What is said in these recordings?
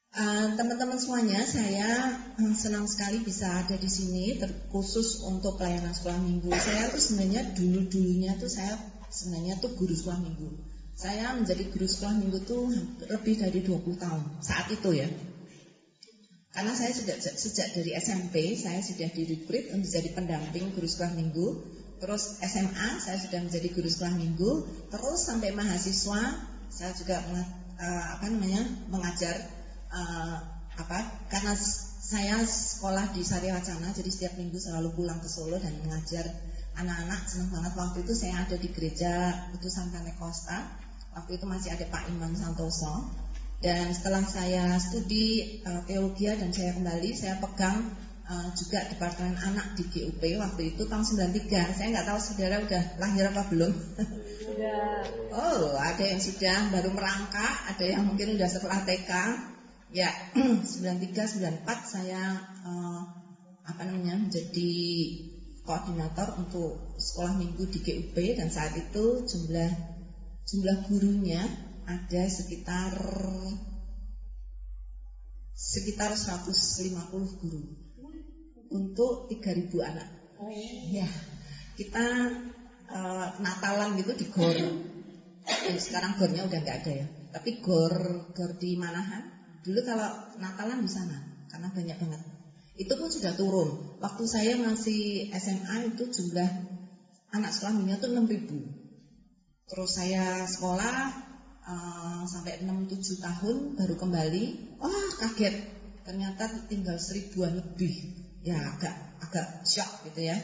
Teman-teman semuanya, saya senang sekali bisa ada di sini terkhusus untuk pelayanan sekolah minggu. Saya tuh sebenarnya dulunya tuh saya sebenarnya tuh guru sekolah minggu. Saya menjadi guru sekolah minggu tuh lebih dari 20 tahun saat itu ya. Karena saya sejak dari SMP saya sudah direkrut untuk menjadi pendamping guru sekolah minggu. Terus SMA saya sudah menjadi guru sekolah minggu. Terus sampai mahasiswa saya juga mengajar. Karena saya sekolah di Sari Wacana, jadi setiap minggu selalu pulang ke Solo dan mengajar anak-anak. Senang banget waktu itu saya ada di gereja Utusan Pentekosta. Waktu itu masih ada Pak Imam Santoso. Dan setelah saya studi teologi dan saya kembali, saya pegang juga Departemen Anak di GUP waktu itu tahun 93. Saya nggak tahu saudara udah lahir apa belum. Sudah. Oh, ada yang sudah baru merangkak, ada yang mungkin udah setelah TK. Ya, 93-94 saya menjadi koordinator untuk sekolah minggu di GUP dan saat itu jumlah gurunya ada sekitar 150 guru untuk 3.000 anak. Ya, kita Natalan gitu di GOR. Sekarang GOR-nya udah nggak ada ya, tapi GOR di Manahan. Dulu kalau Natalan di sana, karena banyak banget. Itu pun sudah turun. Waktu saya masih SMA itu jumlah anak sekolah minggu itu 6.000. Terus saya sekolah sampai 6-7 tahun baru kembali. Wah, kaget. Ternyata tinggal 1.000-an lebih. Ya agak shock gitu ya.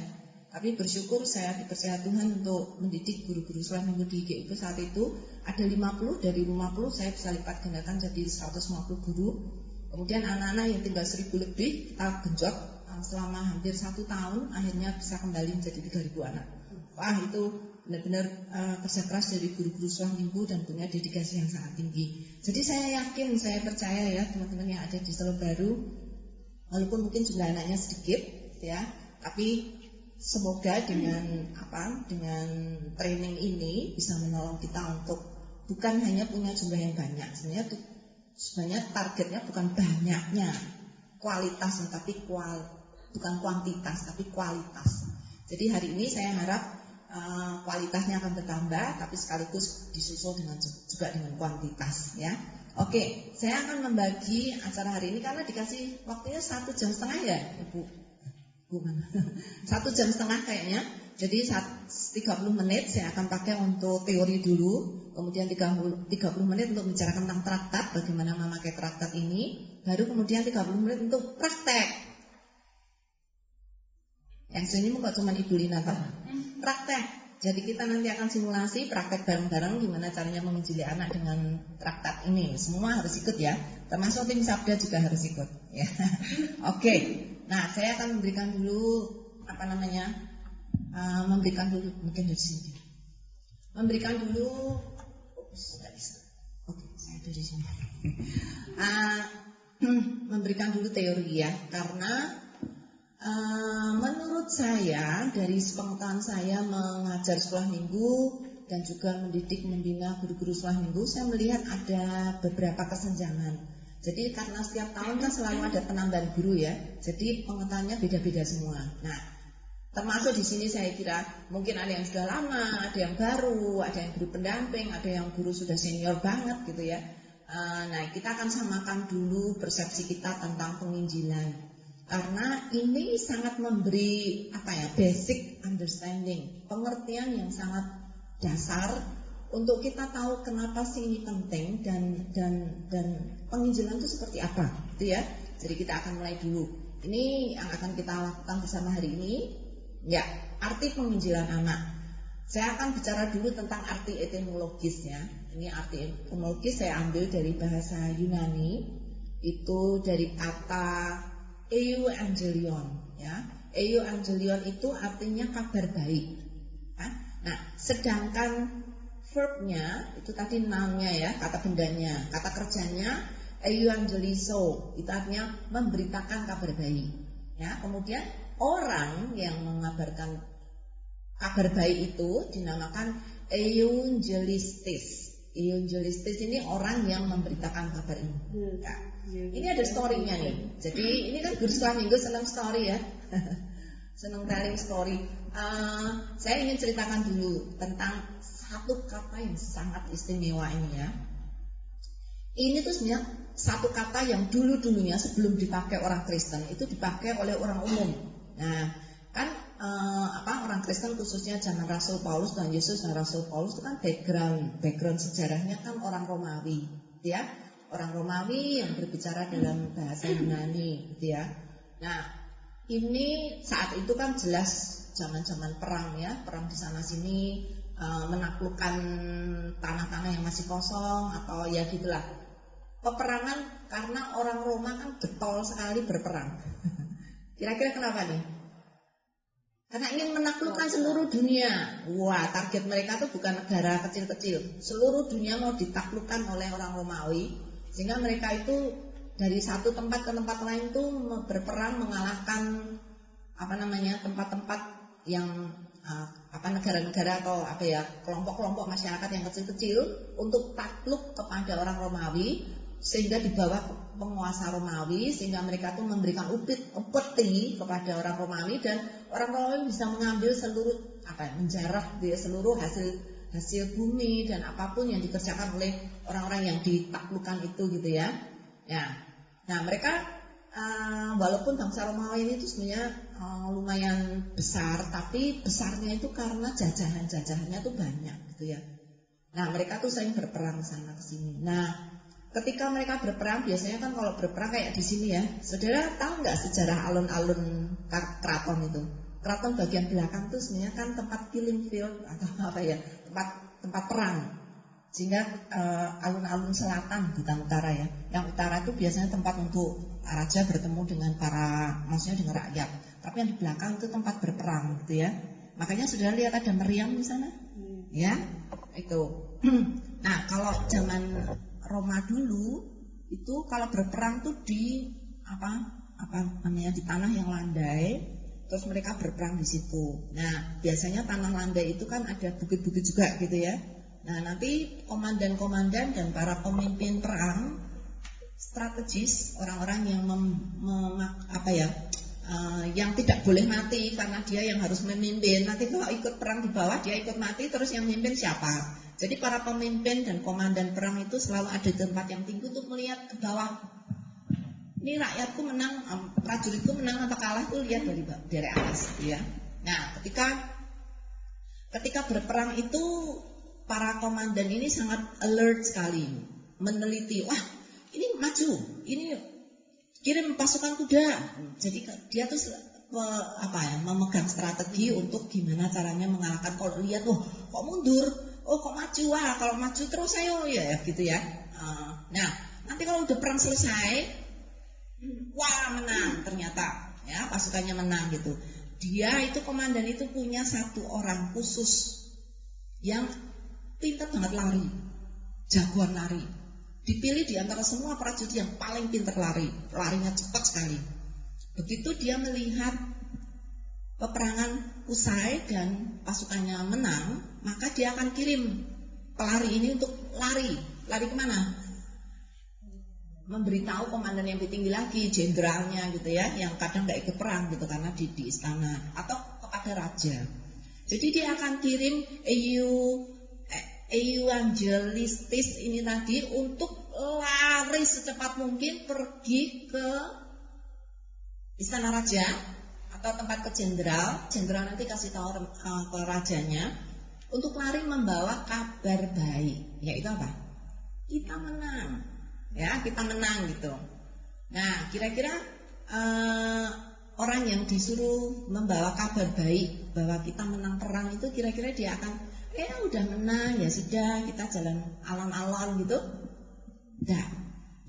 Tapi bersyukur saya dipercaya Tuhan untuk mendidik guru-guru sekolah minggu di GUP saat itu. Ada 50, dari 50 saya bisa lipat gandakan jadi 150 guru. Kemudian anak-anak yang tinggal 1.000 lebih kita genjot selama hampir 1 tahun. Akhirnya bisa kembali menjadi 3.000 anak. Wah, itu benar-benar kerja keras dari guru-guru sekolah minggu dan punya dedikasi yang sangat tinggi. Jadi saya yakin, saya percaya ya teman-teman yang ada di Solo Baru, walaupun mungkin jumlah anaknya sedikit ya, tapi semoga dengan training ini bisa menolong kita untuk bukan hanya punya jumlah yang banyak. Sebenarnya targetnya bukan banyaknya kualitas, tapi bukan kuantitas tapi kualitas. Jadi hari ini saya harap kualitasnya akan bertambah, tapi sekaligus disusul juga dengan kuantitas ya. Oke, saya akan membagi acara hari ini karena dikasih waktunya 1,5 jam ya, Ibu. Bukan. 1,5 jam kayaknya. Jadi 30 menit saya akan pakai untuk teori dulu, kemudian 30 menit untuk bicarakan tentang traktat, bagaimana memakai traktat ini, baru kemudian 30 menit untuk praktek. Yang sini kok cuma Ibu Lina Pak. Praktek. Jadi kita nanti akan simulasi praktek bareng-bareng gimana caranya menginjili anak dengan traktat ini. Semua harus ikut ya, termasuk tim Sabda juga harus ikut ya. Oke. Nah, saya akan memberikan dulu mungkin dari sini. Memberikan dulu saya dari sini. Memberikan dulu teori ya, karena menurut saya dari sepengetahuan saya mengajar sekolah minggu dan juga mendidik membina guru-guru sekolah minggu, saya melihat ada beberapa kesenjangan. Jadi karena setiap tahun kan selalu ada penambahan guru ya, jadi pengetahuannya beda-beda semua. Nah, termasuk di sini saya kira mungkin ada yang sudah lama, ada yang baru, ada yang guru pendamping, ada yang guru sudah senior banget gitu ya. Nah, kita akan samakan dulu persepsi kita tentang penginjilan. Karena ini sangat memberi basic understanding, pengertian yang sangat dasar untuk kita tahu kenapa sih ini penting dan penginjilan itu seperti apa, gitu ya. Jadi kita akan mulai dulu. Ini yang akan kita lakukan bersama hari ini. Ya, arti penginjilan anak. Saya akan bicara dulu tentang arti etimologis ya. Ini arti etimologis saya ambil dari bahasa Yunani. Itu dari kata euangelion ya. Euangelion itu artinya kabar baik. Nah, sedangkan verbnya itu tadi noun-nya ya, kata bendanya, kata kerjanya euangelizo, itu artinya memberitakan kabar baik. Ya, kemudian orang yang mengabarkan kabar baik itu dinamakan euangelistis. Euangelistis ini orang yang memberitakan kabar ini. Ya. Ini ada story-nya nih. Jadi ini kan guru sekolah minggu senang story ya. Senang telling story. Saya ingin ceritakan dulu tentang satu kata yang sangat istimewa ini ya. Ini tuh sebenarnya satu kata yang dulunya sebelum dipakai orang Kristen itu dipakai oleh orang umum. Nah, kan orang Kristen khususnya zaman Rasul Paulus dan Yesus dan Rasul Paulus itu kan background sejarahnya kan orang Romawi, ya. Orang Romawi yang berbicara dalam bahasa Yunani gitu ya. Nah, ini saat itu kan jelas zaman-zaman perang ya, perang di sana sini, menaklukkan tanah-tanah yang masih kosong atau ya gitulah. Peperangan karena orang Roma kan getol sekali berperang. Kira-kira kenapa nih? Karena ingin menaklukkan seluruh dunia. Wah, target mereka tuh bukan negara kecil-kecil. Seluruh dunia mau ditaklukkan oleh orang Romawi. Sehingga mereka itu dari satu tempat ke tempat lain tuh berperang mengalahkan tempat-tempat yang negara-negara atau kelompok-kelompok masyarakat yang kecil-kecil untuk takluk kepada orang Romawi, sehingga di bawah penguasa Romawi, sehingga mereka tuh memberikan upeti kepada orang Romawi, dan orang Romawi bisa mengambil seluruh menjarah seluruh hasil bumi dan apapun yang dikerjakan oleh orang-orang yang ditaklukkan itu gitu ya. Nah mereka walaupun bangsa Romawi ini itu sebenarnya lumayan besar, tapi besarnya itu karena jajahannya tuh banyak gitu ya. Nah mereka tuh sering berperang sana kesini. Nah ketika mereka berperang, biasanya kan kalau berperang kayak di sini ya, saudara tahu nggak sejarah alun-alun keraton itu? Keraton bagian belakang tuh sebenarnya kan tempat killing field atau tempat perang. Sehingga alun-alun selatan bukan utara ya. Yang utara itu biasanya tempat untuk raja bertemu dengan dengan rakyat. Tapi yang di belakang itu tempat berperang gitu ya. Makanya saudara lihat ada meriam di sana, ya itu. Nah kalau zaman Roma dulu itu kalau berperang tuh di di tanah yang landai. Terus mereka berperang di situ. Nah, biasanya tanah landai itu kan ada bukit-bukit juga gitu ya. Nah, nanti komandan-komandan dan para pemimpin perang strategis, orang-orang yang yang tidak boleh mati karena dia yang harus memimpin. Nanti kalau ikut perang di bawah dia ikut mati, terus yang memimpin siapa? Jadi para pemimpin dan komandan perang itu selalu ada di tempat yang tinggi untuk melihat ke bawah. Ini rakyatku menang, prajuritku menang atau kalah tuh lihat dari atas, ya. Nah, ketika berperang itu para komandan ini sangat alert sekali, meneliti. Wah, ini maju, ini kirim pasukan kuda. Jadi dia tuh memegang strategi untuk gimana caranya mengalahkan. Kalau lihat, kok mundur, kok maju, kalau maju terus ayo ya gitu ya. Nah, nanti kalau udah perang selesai, menang ternyata ya, pasukannya menang gitu. Dia itu komandan itu punya satu orang khusus yang pintar banget lari, jagoan lari. Dipilih di antara semua prajurit yang paling pintar lari, larinya cepat sekali. Begitu dia melihat peperangan usai dan pasukannya menang, maka dia akan kirim pelari ini untuk lari kemana? Memberitahu komandan yang lebih tinggi lagi, jenderalnya gitu ya, yang kadang nggak ikut perang gitu karena di istana, atau kepada raja. Jadi dia akan kirim evangelistis ini tadi untuk lari secepat mungkin pergi ke istana raja atau tempat ke jenderal nanti kasih tahu ke rajanya untuk lari membawa kabar baik, yaitu apa? Kita menang. Ya, kita menang gitu. Nah, kira-kira orang yang disuruh membawa kabar baik bahwa kita menang perang itu kira-kira dia akan udah menang ya sudah kita jalan alon-alon gitu. Nah,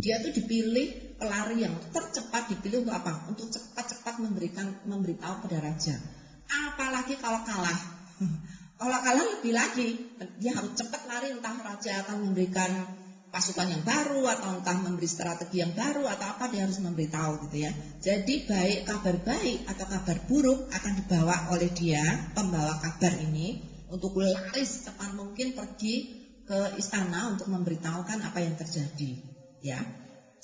dia tuh dipilih pelari yang tercepat, dipilih untuk apa? Untuk cepat-cepat memberitahu pada raja. Apalagi kalau kalah. Kalau kalah lebih lagi, dia harus cepat lari, entah raja akan memberikan pasukan yang baru atau entah memberi strategi yang baru atau apa, dia harus memberitahu gitu ya. Jadi baik kabar baik atau kabar buruk akan dibawa oleh dia, pembawa kabar ini, untuk lari secepat mungkin pergi ke istana untuk memberitahukan apa yang terjadi, ya.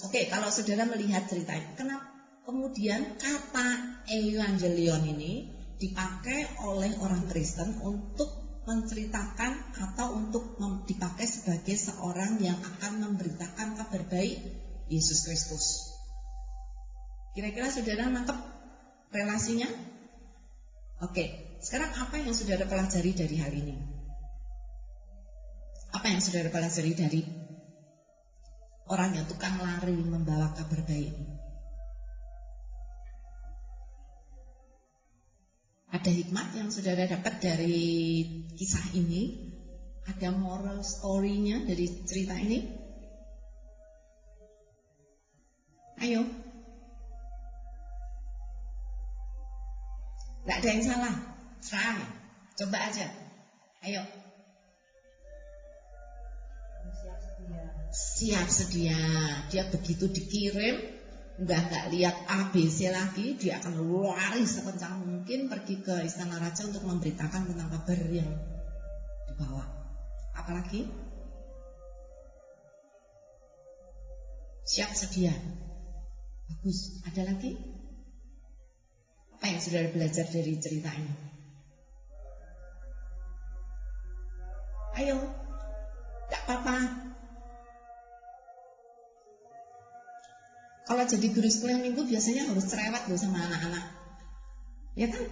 Oke, kalau saudara melihat cerita ini, kenapa kemudian kata evangelion ini dipakai oleh orang Kristen untuk menceritakan atau untuk dipakai sebagai seorang yang akan memberitakan kabar baik Yesus Kristus. Kira-kira saudara nangkep relasinya? Oke, sekarang apa yang saudara pelajari dari hal ini? Apa yang saudara pelajari dari orang yang tukang lari membawa kabar baik? Ada hikmat yang saudara dapat dari kisah ini? Ada moral story-nya dari cerita ini? Ayo. Gak ada yang salah. Try. Coba aja. Ayo. Siap sedia. Dia begitu dikirim, nggak lihat ABC lagi, dia akan lari sekencang mungkin pergi ke istana raja untuk memberitakan tentang kabar yang dibawa. Apalagi? Siap sedia. Bagus. Ada lagi? Apa yang saudara belajar dari cerita ini? Ayo. Gak apa-apa. Kalau jadi guru sekolah minggu biasanya harus cerewet loh sama anak-anak. Ya kan?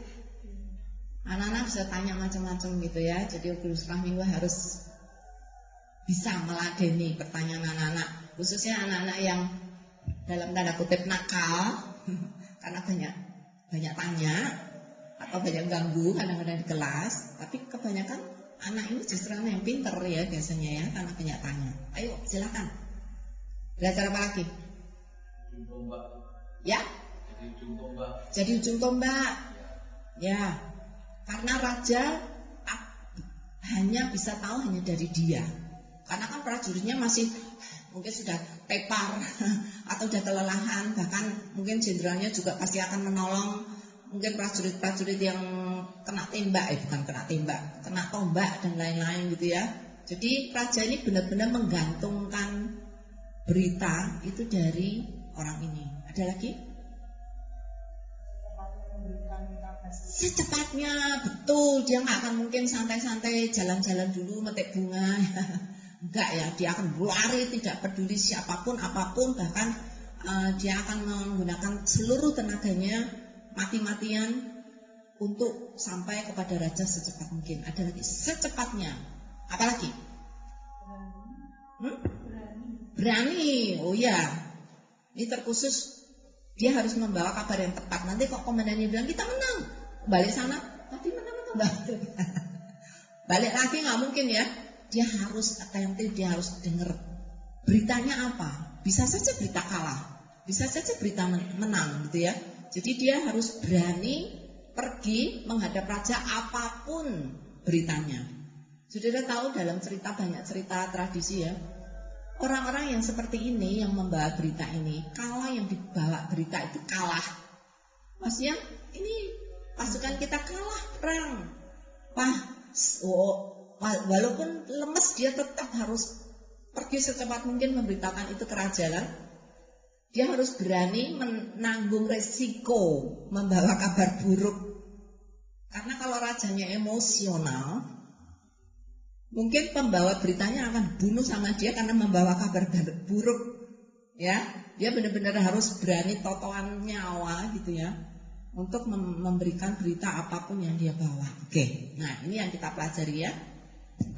Anak-anak bisa tanya macam-macam gitu ya. Jadi guru sekolah minggu harus bisa meladeni pertanyaan anak-anak. Khususnya anak-anak yang dalam tanda kutip nakal. Karena banyak tanya atau banyak ganggu kadang-kadang di kelas. Tapi kebanyakan anak ini justru anak yang pinter ya biasanya ya, karena banyak tanya. Ayo silakan. Belajar apa lagi? Ujung tombak. Ya? Jadi ujung tombak. Jadi ujung tombak. Ya. Karena raja hanya bisa tahu hanya dari dia. Karena kan prajuritnya masih mungkin sudah tepar atau sudah kelelahan, bahkan mungkin jenderalnya juga pasti akan menolong mungkin prajurit-prajurit yang kena tembak, bukan kena tembak, kena tombak dan lain-lain gitu ya. Jadi raja ini benar-benar menggantungkan berita itu dari orang ini. Ada lagi? Secepatnya, betul. Dia nggak akan mungkin santai-santai jalan-jalan dulu metik bunga. Enggak ya, dia akan lari tidak peduli siapapun, apapun. Bahkan dia akan menggunakan seluruh tenaganya mati-matian untuk sampai kepada raja secepat mungkin. Ada lagi? Secepatnya. Apa lagi? Berani. Oh ya. Ini terkhusus dia harus membawa kabar yang tepat. Nanti kok komandannya bilang kita menang, balik sana, tadi menang atau balik? Balik lagi nggak mungkin ya. Dia harus attentif, dia harus dengar beritanya apa. Bisa saja berita kalah, bisa saja berita menang gitu ya. Jadi dia harus berani pergi menghadap raja apapun beritanya. Saudara tahu dalam cerita banyak cerita tradisi ya. Orang-orang yang seperti ini yang membawa berita ini, kalau yang dibawa berita itu kalah, maksudnya ini pasukan kita kalah perang, walaupun lemes dia tetap harus pergi secepat mungkin memberitakan itu ke raja kan. Dia harus berani menanggung resiko membawa kabar buruk, karena kalau rajanya emosional, mungkin pembawa beritanya akan bunuh sama dia karena membawa kabar buruk. Ya, dia benar-benar harus berani totoan nyawa gitu ya untuk memberikan berita apapun yang dia bawa. Oke, nah ini yang kita pelajari ya.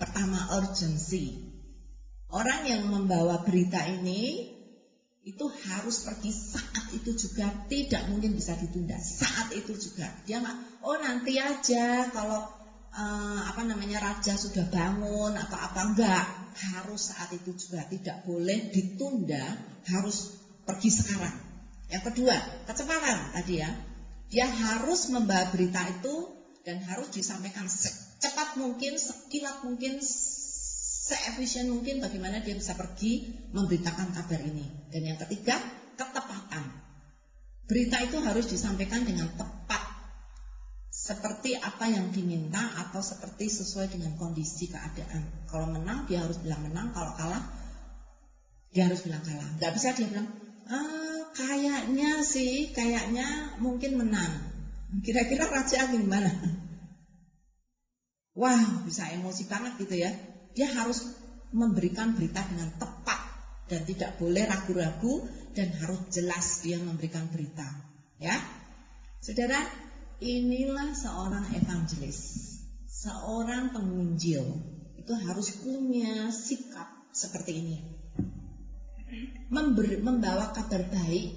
Pertama, urgency. Orang yang membawa berita ini itu harus pergi saat itu juga, tidak mungkin bisa ditunda. Saat itu juga. Dia nggak, nanti aja kalau raja sudah bangun atau apa, enggak, harus saat itu juga, tidak boleh ditunda, harus pergi sekarang. Yang kedua, kecepatan tadi ya, dia harus membawa berita itu dan harus disampaikan secepat mungkin, sekilat mungkin, seefisien mungkin bagaimana dia bisa pergi memberitakan kabar ini. Dan yang ketiga, ketepatan. Berita itu harus disampaikan dengan tepat, seperti apa yang diminta atau seperti sesuai dengan kondisi keadaan. Kalau menang dia harus bilang menang, kalau kalah Dia harus bilang kalah. Nggak bisa dia bilang, kayaknya mungkin menang. Kira-kira raja gimana? Wah, bisa emosi banget gitu ya. Dia harus memberikan berita dengan tepat dan tidak boleh ragu-ragu dan harus jelas dia memberikan berita. Ya, saudara, inilah seorang evangelis, seorang penginjil itu harus punya sikap seperti ini. Membawa kabar baik.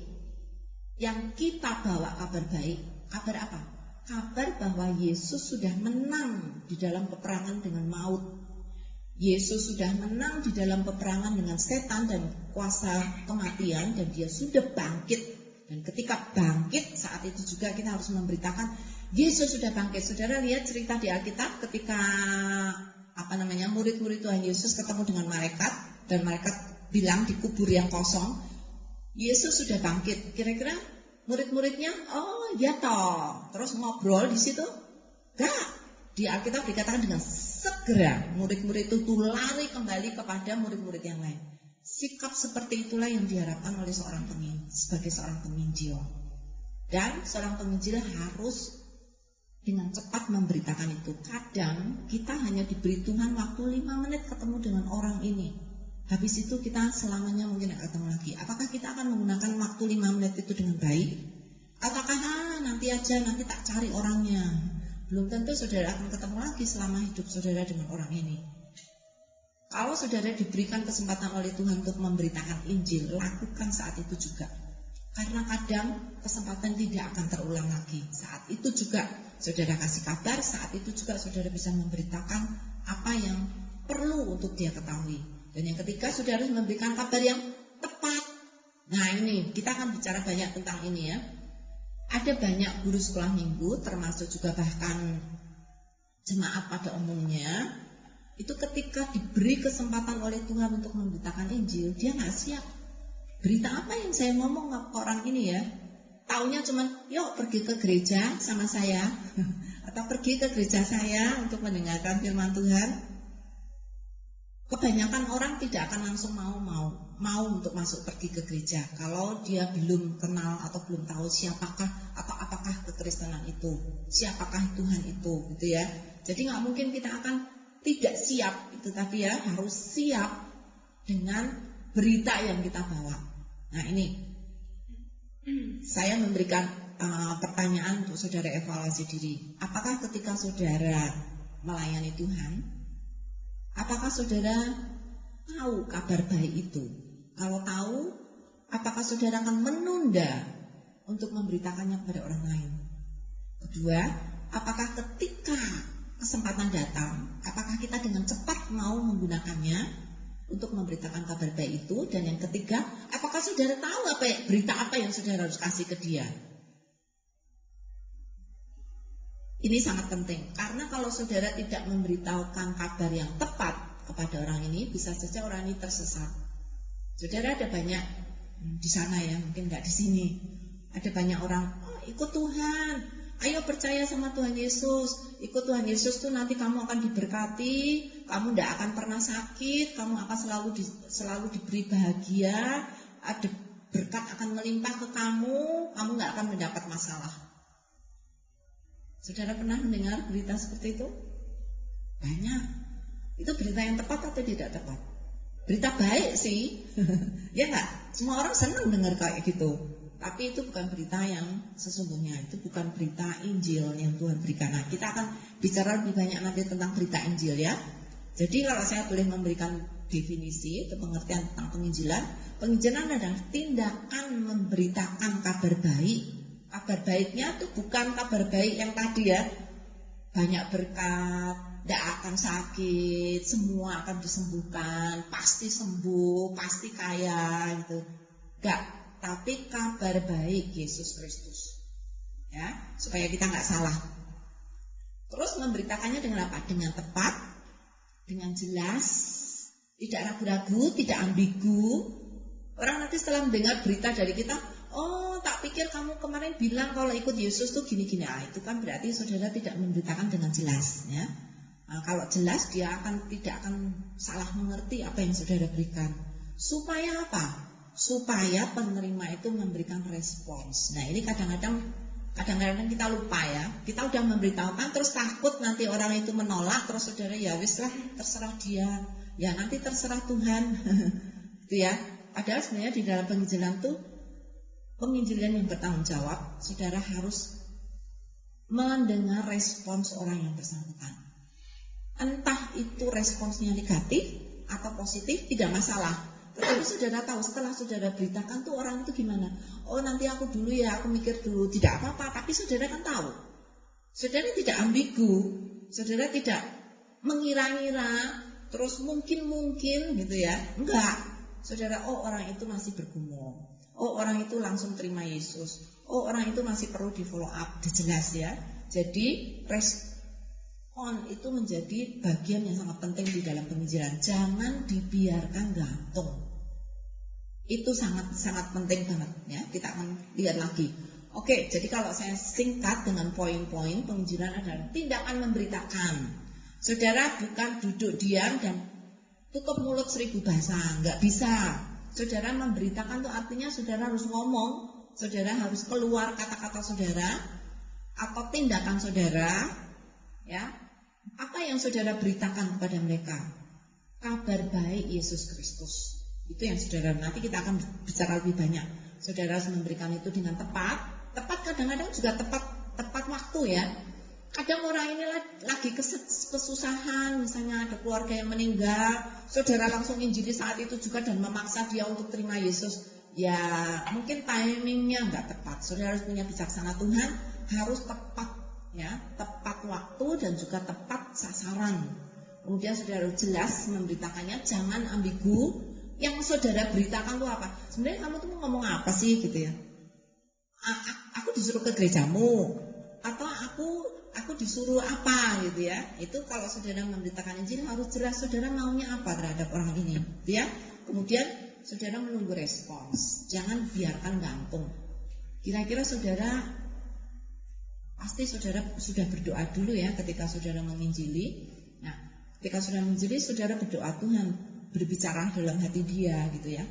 Yang kita bawa kabar baik, kabar apa? Kabar bahwa Yesus sudah menang di dalam peperangan dengan maut. Yesus sudah menang di dalam peperangan dengan setan dan kuasa kematian, dan dia sudah bangkit. Dan ketika bangkit, saat itu juga kita harus memberitakan Yesus sudah bangkit. Saudara lihat cerita di Alkitab ketika murid-murid Tuhan Yesus ketemu dengan malaikat, dan malaikat bilang di kubur yang kosong, Yesus sudah bangkit. Kira-kira murid-muridnya, oh ya toh, terus ngobrol di situ? Enggak. Di Alkitab dikatakan dengan segera murid-murid itu lari kembali kepada murid-murid yang lain. Sikap seperti itulah yang diharapkan oleh sebagai seorang penginjil. Dan seorang penginjil harus dengan cepat memberitakan itu. Kadang kita hanya diberi Tuhan waktu 5 menit ketemu dengan orang ini. Habis itu kita selamanya mungkin tidak ketemu lagi. Apakah kita akan menggunakan waktu 5 menit itu dengan baik? Ataukah nanti aja, nanti tak cari orangnya? Belum tentu saudara akan ketemu lagi selama hidup saudara dengan orang ini. Kalau saudara diberikan kesempatan oleh Tuhan untuk memberitakan Injil, lakukan saat itu juga. Karena kadang kesempatan tidak akan terulang lagi. Saat itu juga saudara kasih kabar, saat itu juga saudara bisa memberitakan apa yang perlu untuk dia ketahui. Dan yang ketiga, saudara harus memberikan kabar yang tepat. Nah ini, kita akan bicara banyak tentang ini ya. Ada banyak guru sekolah minggu, termasuk juga bahkan jemaat pada umumnya, itu ketika diberi kesempatan oleh Tuhan untuk memberitakan Injil, dia nggak siap. Berita apa yang saya ngomong ke orang ini ya? Taunya cuman, yuk pergi ke gereja sama saya, atau pergi ke gereja saya untuk mendengarkan firman Tuhan. Kebanyakan orang tidak akan langsung mau untuk masuk pergi ke gereja kalau dia belum kenal atau belum tahu siapakah atau apakah kekristenan itu, siapakah Tuhan itu, gitu ya. Jadi nggak mungkin kita akan tidak siap itu tadi ya, harus siap dengan berita yang kita bawa. Nah ini, saya memberikan pertanyaan untuk saudara evaluasi diri. Apakah ketika saudara melayani Tuhan, apakah saudara tahu kabar baik itu? Kalau tahu, apakah saudara akan menunda untuk memberitakannya kepada orang lain? Kedua, apakah ketika kesempatan datang, apakah kita dengan cepat mau menggunakannya untuk memberitakan kabar baik itu? Dan yang ketiga, apakah saudara tahu berita apa yang saudara harus kasih ke dia? Ini sangat penting, karena kalau saudara tidak memberitahukan kabar yang tepat kepada orang ini, bisa saja orang ini tersesat. Saudara, ada banyak di sana ya, mungkin nggak di sini. Ada banyak orang, ikut Tuhan, ayo percaya sama Tuhan Yesus. Ikut Tuhan Yesus tuh nanti kamu akan diberkati, kamu tidak akan pernah sakit, kamu akan selalu diberi bahagia, ada berkat akan melimpah ke kamu nggak akan mendapat masalah. Saudara pernah mendengar berita seperti itu? Banyak. Itu berita yang tepat atau tidak tepat? Berita baik sih, ya nggak? Semua orang senang dengar kayak gitu. Tapi itu bukan berita yang sesungguhnya. Itu bukan berita Injil yang Tuhan berikan. Nah, kita akan bicara lebih banyak nanti tentang berita Injil ya. Jadi kalau saya boleh memberikan definisi atau pengertian tentang penginjilan, penginjilan adalah tindakan memberitakan kabar baik. Kabar baiknya itu bukan kabar baik yang tadi ya, banyak berkat, tidak akan sakit, semua akan disembuhkan, pasti sembuh, pasti kaya gitu. Enggak, tapi kabar baik Yesus Kristus. Ya, supaya kita nggak salah. Terus memberitakannya dengan apa? Dengan tepat, dengan jelas, tidak ragu-ragu, tidak ambigu. Orang nanti setelah mendengar berita dari kita, oh tak pikir kamu kemarin bilang kalau ikut Yesus tuh gini-gini. Itu kan berarti saudara tidak memberitakan dengan jelas ya. Nah, kalau jelas dia tidak akan salah mengerti apa yang saudara berikan. Supaya apa? Supaya penerima itu memberikan respons. Nah ini kadang-kadang kita lupa ya. Kita udah memberitahukan terus takut nanti orang itu menolak. Terus saudara ya wis lah terserah dia. Ya nanti terserah Tuhan. Gitu ya. Padahal sebenarnya di dalam penginjilan tuh penginjilan yang bertanggung jawab. Saudara harus mendengar respons orang yang bersangkutan. Entah itu responsnya negatif atau positif tidak masalah. Tetapi saudara tahu setelah saudara beritakan tuh orang itu gimana. Oh nanti aku dulu ya, aku mikir dulu. Tidak apa-apa, tapi saudara kan tahu. Saudara tidak ambigu. Saudara tidak mengira-ngira. Terus mungkin gitu ya. Enggak. Saudara, oh orang itu masih bergumul. Oh orang itu langsung terima Yesus. Oh orang itu masih perlu di follow up. Jelas ya. Jadi respon itu menjadi bagian yang sangat penting di dalam penginjilan. Jangan dibiarkan gantung. Itu sangat penting banget ya. Kita akan lihat lagi. Oke, jadi kalau saya singkat dengan poin-poin penginjilan adalah tindakan memberitakan. Saudara bukan duduk diam dan tutup mulut 1000 bahasa, nggak bisa. Saudara memberitakan itu artinya saudara harus ngomong, saudara harus keluar kata-kata saudara atau tindakan saudara, ya. Apa yang saudara beritakan kepada mereka? Kabar baik Yesus Kristus. Itu yang saudara, nanti kita akan bicara lebih banyak. Saudara harus memberikan itu dengan tepat. Tepat kadang-kadang juga tepat waktu ya. Kadang orang ini lagi kesusahan, misalnya ada keluarga yang meninggal, saudara langsung injili saat itu juga dan memaksa dia untuk terima Yesus. Ya mungkin timingnya nggak tepat. Saudara harus punya bijaksana Tuhan, harus tepat ya, tepat waktu dan juga tepat sasaran. Kemudian saudara harus jelas memberitakannya, jangan ambigu. Yang saudara beritakan itu apa? Sebenarnya kamu tuh mau ngomong apa sih gitu ya? Aku disuruh ke gerejamu atau aku disuruh apa gitu ya? Itu kalau saudara memberitakan Injil harus jelas saudara maunya apa terhadap orang ini, gitu ya. Kemudian saudara menunggu respons, jangan biarkan gantung. Kira-kira saudara pasti saudara sudah berdoa dulu ya ketika saudara menginjili. Nah, ketika saudara menginjili saudara berdoa Tuhan berbicara dalam hati dia gitu ya.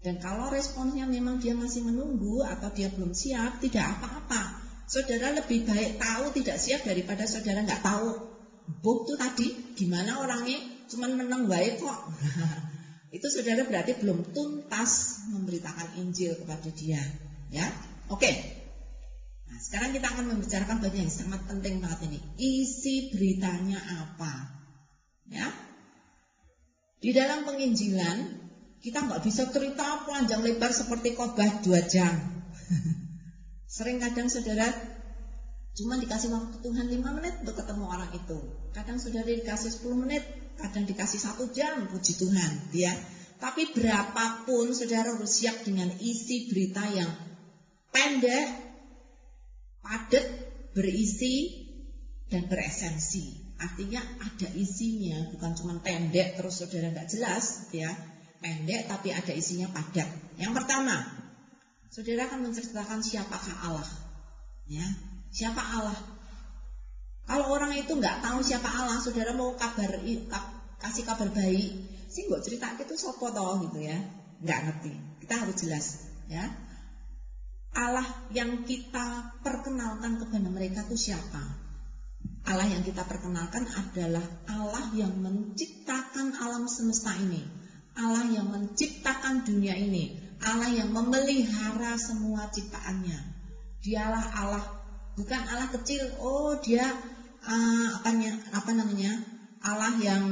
Dan kalau responsnya memang dia masih menunggu atau dia belum siap, tidak apa-apa. Saudara lebih baik tahu tidak siap daripada saudara nggak tahu. Boh tuh tadi gimana orangnya cuman menang baik kok. Itu saudara berarti belum tuntas memberitakan Injil kepada dia, ya. Oke. Nah, sekarang kita akan membicarakan bagian yang sangat penting banget ini. Isi beritanya apa? Ya. Di dalam penginjilan kita nggak bisa cerita panjang lebar seperti khotbah 2 jam. Sering kadang saudara cuma dikasih waktu Tuhan 5 menit untuk ketemu orang itu. Kadang saudara dikasih 10 menit, kadang dikasih 1 jam, puji Tuhan, ya. Tapi berapapun saudara harus siap dengan isi berita yang pendek, padat, berisi dan beresensi. Artinya ada isinya, bukan cuma pendek terus saudara nggak jelas, ya. Pendek tapi ada isinya padat. Yang pertama, saudara akan menceritakan siapakah Allah, ya. Siapa Allah? Kalau orang itu nggak tahu siapa Allah, saudara mau kasih kabar baik, sih nggak cerita itu sopo toh gitu ya, nggak ngerti. Kita harus jelas, ya. Allah yang kita perkenalkan kepada mereka itu siapa? Allah yang kita perkenalkan adalah Allah yang menciptakan alam semesta ini, Allah yang menciptakan dunia ini, Allah yang memelihara semua ciptaannya. Dialah Allah, bukan Allah kecil. Oh dia apa namanya? Allah yang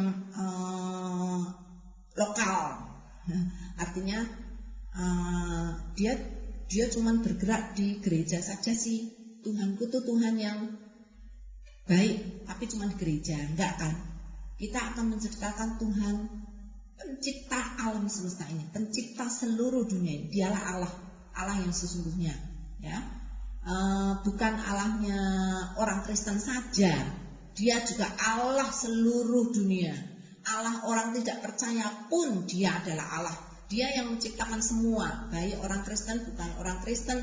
lokal. Artinya dia cuman bergerak di gereja saja sih. Tuhanku tuh Tuhan yang baik, tapi cuma di gereja, enggak kan? Kita akan menceritakan Tuhan pencipta alam semesta ini, pencipta seluruh dunia ini. Dialah Allah, Allah yang sesungguhnya, ya. Bukan Allahnya orang Kristen saja, dia juga Allah seluruh dunia. Allah orang tidak percaya pun dia adalah Allah. Dia yang menciptakan semua, baik orang Kristen, bukan orang Kristen,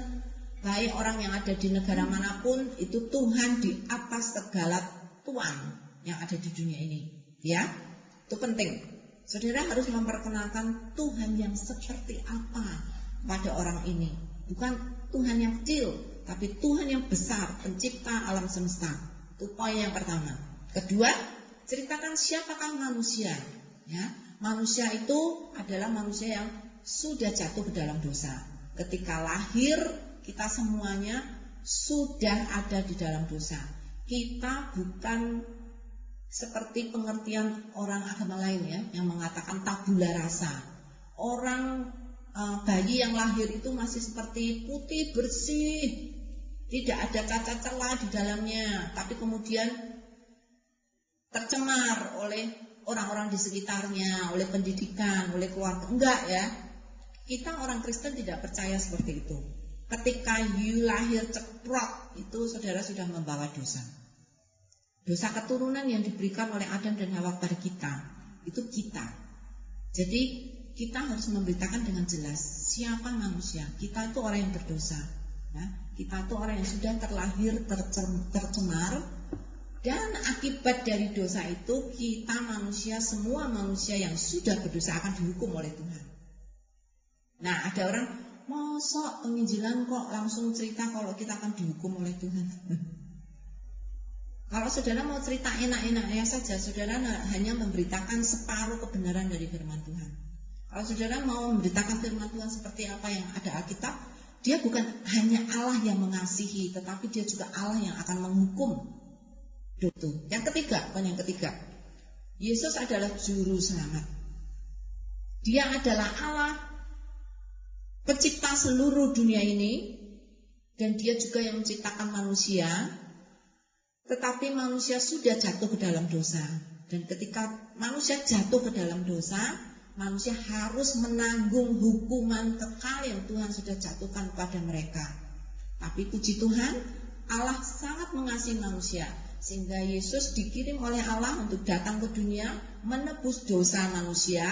baik orang yang ada di negara manapun, itu Tuhan di atas segala tuan yang ada di dunia ini, ya. Itu penting. Saudara harus memperkenalkan Tuhan yang seperti apa pada orang ini. Bukan Tuhan yang kecil, tapi Tuhan yang besar, pencipta alam semesta. Itu poin yang pertama. Kedua, ceritakan siapakah manusia. Ya, manusia itu adalah manusia yang sudah jatuh ke dalam dosa. Ketika lahir, kita semuanya sudah ada di dalam dosa. Kita bukan seperti pengertian orang agama lain ya, yang mengatakan tabula rasa. Orang bayi yang lahir itu masih seperti putih bersih, tidak ada cacat celah di dalamnya, tapi kemudian tercemar oleh orang-orang di sekitarnya, oleh pendidikan, oleh keluarga. Enggak ya. Kita orang Kristen tidak percaya seperti itu. Ketika you lahir ceprot, itu saudara sudah membawa dosa. Dosa keturunan yang diberikan oleh Adam dan Hawa pada kita, itu kita. Jadi kita harus memberitakan dengan jelas siapa manusia. Kita itu orang yang berdosa. Ya, kita itu orang yang sudah terlahir tercemar. Dan akibat dari dosa itu kita manusia, semua manusia yang sudah berdosa akan dihukum oleh Tuhan. Nah, ada orang, mosok penginjilan kok langsung cerita kalau kita akan dihukum oleh Tuhan. Kalau saudara mau cerita enak-enaknya saja, saudara hanya memberitakan separuh kebenaran dari firman Tuhan. Kalau saudara mau memberitakan firman Tuhan seperti apa yang ada Alkitab, dia bukan hanya Allah yang mengasihi, tetapi dia juga Allah yang akan menghukum. Itu. Yang ketiga, Yesus adalah juru selamat. Dia adalah Allah, pencipta seluruh dunia ini, dan dia juga yang menciptakan manusia. Tetapi manusia sudah jatuh ke dalam dosa. Dan ketika manusia jatuh ke dalam dosa, manusia harus menanggung hukuman kekal yang Tuhan sudah jatuhkan pada mereka. Tapi puji Tuhan, Allah sangat mengasihi manusia, sehingga Yesus dikirim oleh Allah untuk datang ke dunia menebus dosa manusia.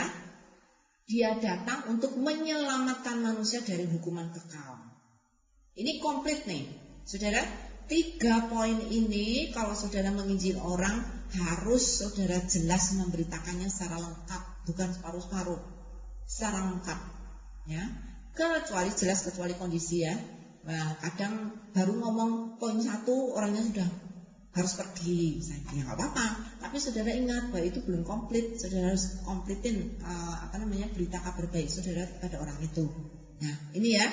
Dia datang untuk menyelamatkan manusia dari hukuman kekal. Ini komplit nih, saudara. 3 poin ini kalau saudara menginjil orang, harus saudara jelas memberitakannya secara lengkap, bukan separuh-separuh, secara lengkap ya. Kecuali kondisi ya. Nah, kadang baru ngomong poin 1 orangnya sudah harus pergi misalnya, ya nggak apa-apa. Tapi saudara ingat bahwa itu belum komplit. Saudara harus komplitin berita kabar baik saudara pada orang itu. Nah, ini ya.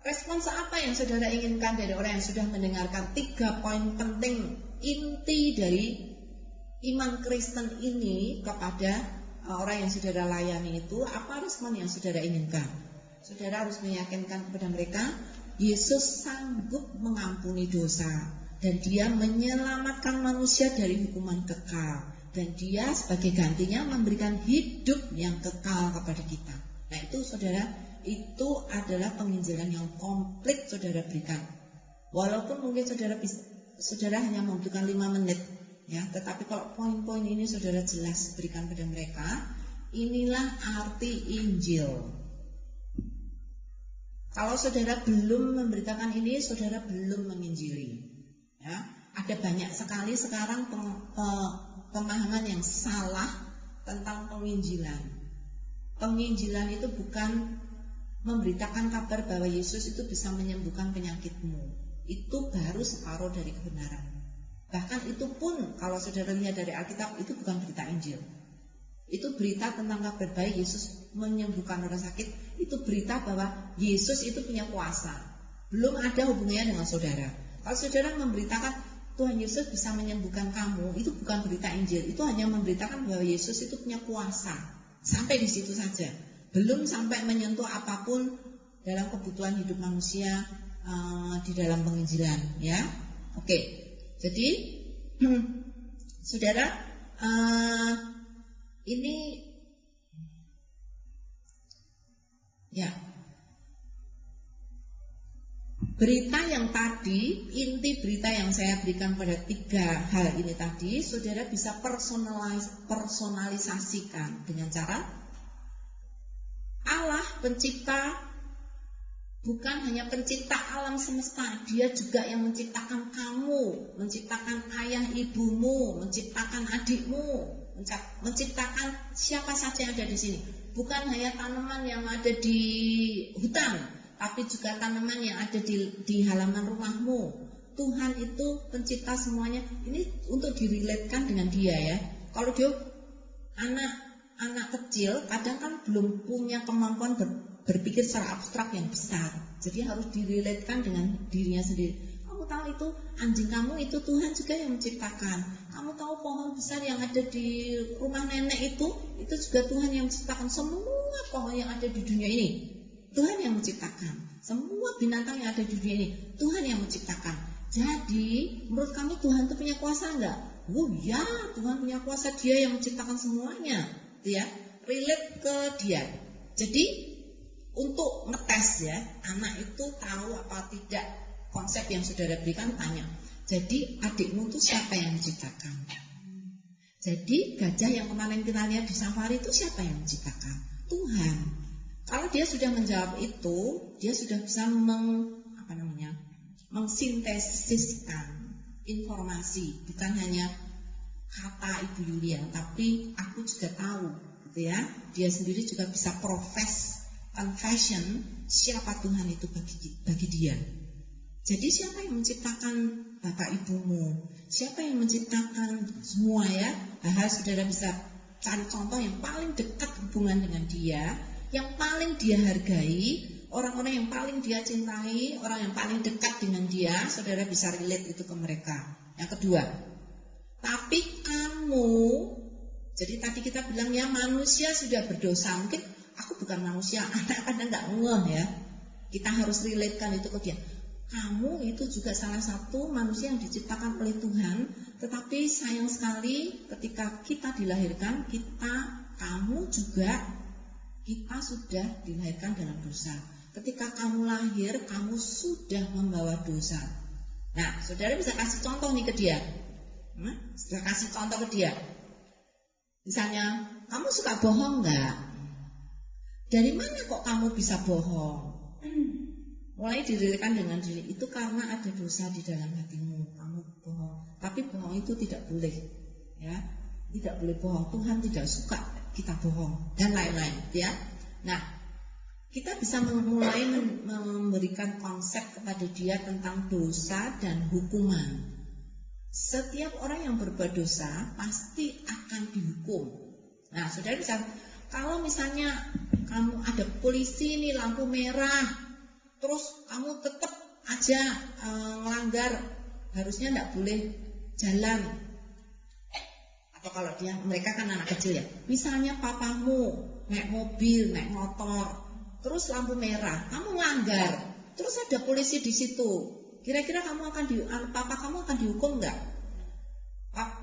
Respons apa yang saudara inginkan dari orang yang sudah mendengarkan 3 poin penting inti dari iman Kristen ini kepada orang yang saudara layani itu? Apa respon yang saudara inginkan? Saudara harus meyakinkan kepada mereka Yesus sanggup mengampuni dosa, dan dia menyelamatkan manusia dari hukuman kekal, dan dia sebagai gantinya memberikan hidup yang kekal kepada kita. Nah itu saudara, itu adalah penginjilan yang komplit saudara berikan. Walaupun mungkin saudara hanya membutuhkan 5 menit ya, tetapi kalau poin-poin ini saudara jelas berikan pada mereka, inilah arti Injil. Kalau saudara belum memberitakan ini, saudara belum menginjili. Ya, ada banyak sekali sekarang pemahaman yang salah tentang penginjilan. Penginjilan itu bukan memberitakan kabar bahwa Yesus itu bisa menyembuhkan penyakitmu. Itu baru separuh dari kebenaran. Bahkan itu pun kalau saudara lihat dari Alkitab, itu bukan berita Injil. Itu berita tentang kabar baik Yesus menyembuhkan orang sakit. Itu berita bahwa Yesus itu punya kuasa. Belum ada hubungannya dengan saudara. Kalau saudara memberitakan Tuhan Yesus bisa menyembuhkan kamu, itu bukan berita Injil. Itu hanya memberitakan bahwa Yesus itu punya kuasa. Sampai di situ saja. Belum sampai menyentuh apapun dalam kebutuhan hidup manusia di dalam penginjilan, ya. Oke. Jadi saudara, ini ya, berita yang tadi, inti berita yang saya berikan pada 3 hal ini tadi, saudara bisa personalisasikan dengan cara Allah pencipta bukan hanya pencipta alam semesta, dia juga yang menciptakan kamu, menciptakan ayah ibumu, menciptakan adikmu. menciptakan siapa saja yang ada di sini. Bukan hanya tanaman yang ada di hutan, tapi juga tanaman yang ada di halaman rumahmu. Tuhan itu pencipta semuanya. Ini untuk direlatekan dengan dia ya. Kalau dia anak kecil kadang kan belum punya kemampuan berpikir secara abstrak yang besar. Jadi harus direlatekan dengan dirinya sendiri. Kamu tahu itu anjing kamu itu Tuhan juga yang menciptakan. Kamu tahu pohon besar yang ada di rumah nenek itu juga Tuhan yang menciptakan. Semua pohon yang ada di dunia ini Tuhan yang menciptakan. Semua binatang yang ada di dunia ini Tuhan yang menciptakan. Jadi menurut kami Tuhan itu punya kuasa enggak? Oh ya, Tuhan punya kuasa, dia yang menciptakan semuanya, ya. Relate ke dia. Jadi untuk ngetes ya, anak itu tahu apa tidak konsep yang saudara berikan, tanya. Jadi adikmu itu siapa yang menciptakan? Jadi gajah yang kemarin kita lihat di safari itu siapa yang menciptakan? Tuhan. Kalau dia sudah menjawab itu, dia sudah bisa mengsintesiskan informasi, bukan hanya kata Ibu Yulia, tapi aku juga tahu, gitu ya. Dia sendiri juga bisa profess confession siapa Tuhan itu bagi dia. Jadi siapa yang menciptakan bapak ibumu? Siapa yang menciptakan semua ya? Saudara bisa cari contoh yang paling dekat hubungan dengan dia, yang paling dia hargai. Orang-orang yang paling dia cintai, orang yang paling dekat dengan dia, saudara bisa relate itu ke mereka. Yang kedua, tapi kamu, jadi tadi kita bilang ya manusia sudah berdosa. Mungkin aku bukan manusia, anak kadang nggak ngeh ya. Kita harus relatekan itu ke dia. Kamu itu juga salah satu manusia yang diciptakan oleh Tuhan, tetapi sayang sekali ketika kita dilahirkan, kamu juga kita sudah dilahirkan dalam dosa. Ketika kamu lahir, kamu sudah membawa dosa. Nah, saudara bisa kasih contoh nih ke dia. Sudah kasih contoh ke dia. Misalnya, kamu suka bohong nggak? Dari mana kok kamu bisa bohong? Mulai dirilekan dengan diri. Itu karena ada dosa di dalam hatimu. Kamu bohong. Tapi bohong itu tidak boleh. Ya, tidak boleh bohong. Tuhan tidak suka kita bohong dan lain-lain. Ya. Nah, kita bisa mulai memberikan konsep kepada dia tentang dosa dan hukuman. Setiap orang yang berbuat dosa pasti akan dihukum. Nah, saudara bisa, kalau misalnya kamu ada polisi ini lampu merah, terus kamu tetap aja melanggar, harusnya tidak boleh jalan. Atau kalau mereka kan anak kecil ya, misalnya papamu naik mobil, naik motor, terus lampu merah, kamu melanggar, terus ada polisi di situ. Kira-kira papa kamu akan dihukum nggak?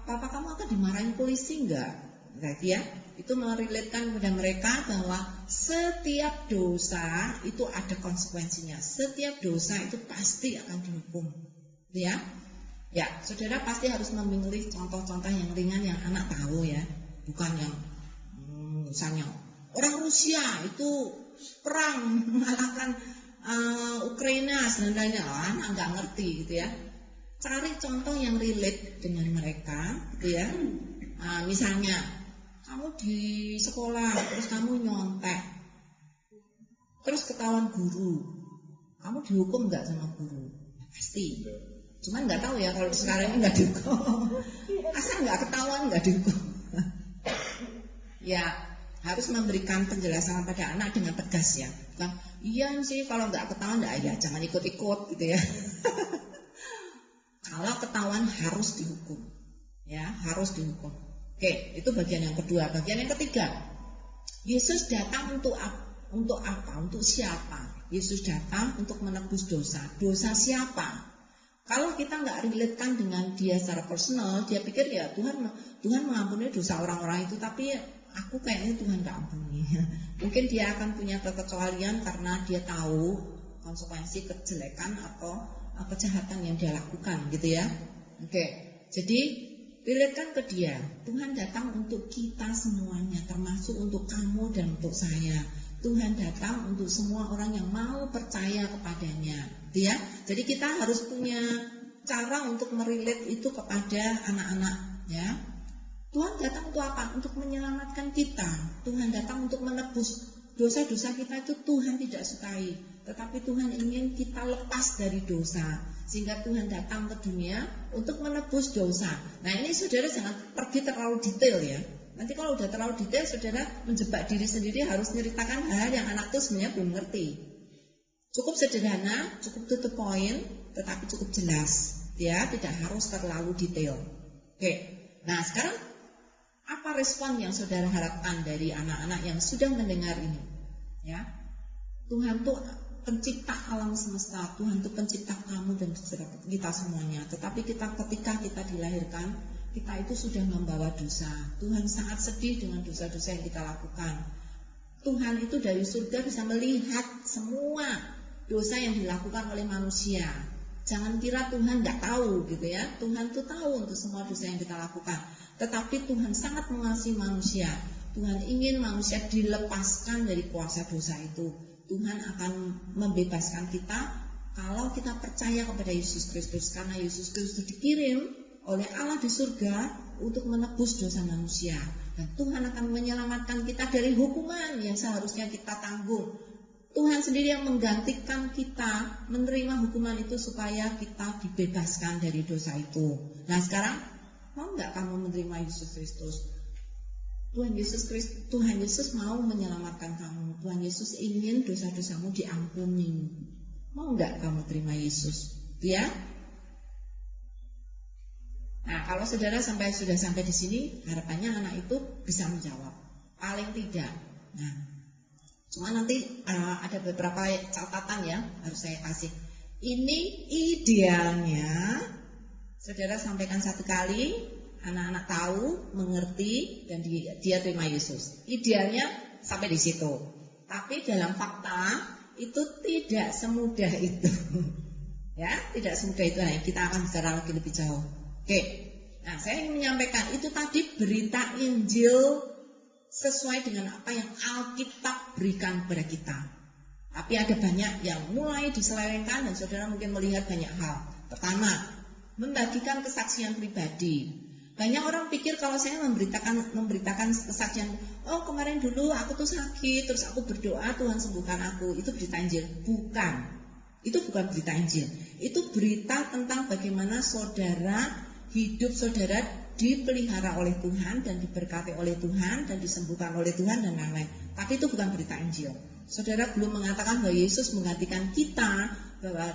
Papa kamu akan dimarahin polisi nggak? Berarti ya, itu merelatekan kepada mereka bahwa setiap dosa itu ada konsekuensinya. Setiap dosa itu pasti akan dihukum. Ya, ya, saudara pasti harus memilih contoh-contoh yang ringan yang anak tahu ya, bukan yang misalnya orang Rusia itu perang mengalahkan Ukraina sebenarnya anak nggak ngerti gitu ya. Cari contoh yang relate dengan mereka gitu ya. Misalnya kamu di sekolah terus kamu nyontek, terus ketahuan guru, kamu dihukum nggak sama guru? Pasti. Cuman nggak tahu ya kalau sekarang ini nggak dihukum. Asal nggak ketahuan nggak dihukum. Ya. Harus memberikan penjelasan pada anak dengan tegas ya. Bukan, iya sih kalau nggak ketahuan ya jangan ikut-ikut gitu ya. Kalau ketahuan harus dihukum. Ya, harus dihukum. Oke, itu bagian yang kedua. Bagian yang ketiga, Yesus datang untuk apa? Untuk siapa? Yesus datang untuk menebus dosa. Dosa siapa? Kalau kita nggak relatekan dengan dia secara personal, dia pikir ya Tuhan mengampuni dosa orang-orang itu, tapi aku kayaknya Tuhan gak ampuni. Mungkin dia akan punya kekecualian karena dia tahu konsekuensi kejelekan atau kejahatan yang dia lakukan gitu ya. Oke, jadi relatekan ke dia. Tuhan datang untuk kita semuanya, termasuk untuk kamu dan untuk saya. Tuhan datang untuk semua orang yang mau percaya kepadanya gitu ya. Jadi kita harus punya cara untuk merelate itu kepada anak-anak ya. Tuhan datang untuk apa? Untuk menyelamatkan kita. Tuhan datang untuk menebus dosa-dosa kita itu Tuhan tidak sukai. Tetapi Tuhan ingin kita lepas dari dosa. Sehingga Tuhan datang ke dunia untuk menebus dosa. Nah ini saudara jangan pergi terlalu detail ya. Nanti kalau udah terlalu detail saudara menjebak diri sendiri harus menceritakan hal yang anak itu sebenarnya belum ngerti. Cukup sederhana, cukup to the point, tetapi cukup jelas. Ya, tidak harus terlalu detail. Oke. Nah sekarang apa respon yang saudara harapkan dari anak-anak yang sudah mendengar ini? Ya, Tuhan tuh pencipta alam semesta, Tuhan tuh pencipta kamu dan kita semuanya. Tetapi ketika kita dilahirkan, kita itu sudah membawa dosa. Tuhan sangat sedih dengan dosa-dosa yang kita lakukan. Tuhan itu dari surga bisa melihat semua dosa yang dilakukan oleh manusia. Jangan kira Tuhan nggak tahu gitu ya. Tuhan tuh tahu untuk semua dosa yang kita lakukan. Tetapi Tuhan sangat mengasihi manusia. Tuhan ingin manusia dilepaskan dari kuasa dosa itu. Tuhan akan membebaskan kita kalau kita percaya kepada Yesus Kristus. Karena Yesus Kristus dikirim oleh Allah di surga untuk menebus dosa manusia. Dan Tuhan akan menyelamatkan kita dari hukuman yang seharusnya kita tanggung. Tuhan sendiri yang menggantikan kita menerima hukuman itu supaya kita dibebaskan dari dosa itu. Nah sekarang mau nggak kamu menerima Yesus Kristus? Tuhan Yesus mau menyelamatkan kamu. Tuhan Yesus ingin dosa-dosamu diampuni. Mau nggak kamu terima Yesus? Ya? Nah, kalau saudara sudah sampai di sini, harapannya anak itu bisa menjawab. Paling tidak. Nah, cuma nanti ada beberapa catatan ya harus saya kasih. Ini idealnya saudara sampaikan satu kali, anak-anak tahu, mengerti, dan dia terima Yesus. Idealnya sampai di situ. Tapi dalam fakta itu tidak semudah itu. Ya, tidak semudah itu. Nah, kita akan bicara lagi lebih jauh. Oke. Nah, saya ingin menyampaikan itu tadi berita Injil sesuai dengan apa yang Alkitab berikan kepada kita. Tapi ada banyak yang mulai diselewengkan dan saudara mungkin melihat banyak hal. Pertama, membagikan kesaksian pribadi. Banyak orang pikir kalau saya memberitakan kesaksian, oh kemarin dulu aku tuh sakit, terus aku berdoa Tuhan sembuhkan aku, itu berita Injil. Bukan. Itu bukan berita Injil. Itu berita tentang bagaimana hidup saudara dipelihara oleh Tuhan dan diberkati oleh Tuhan dan disembuhkan oleh Tuhan dan lain-lain. Tapi itu bukan berita Injil. Saudara belum mengatakan bahwa Yesus menggantikan kita, bahwa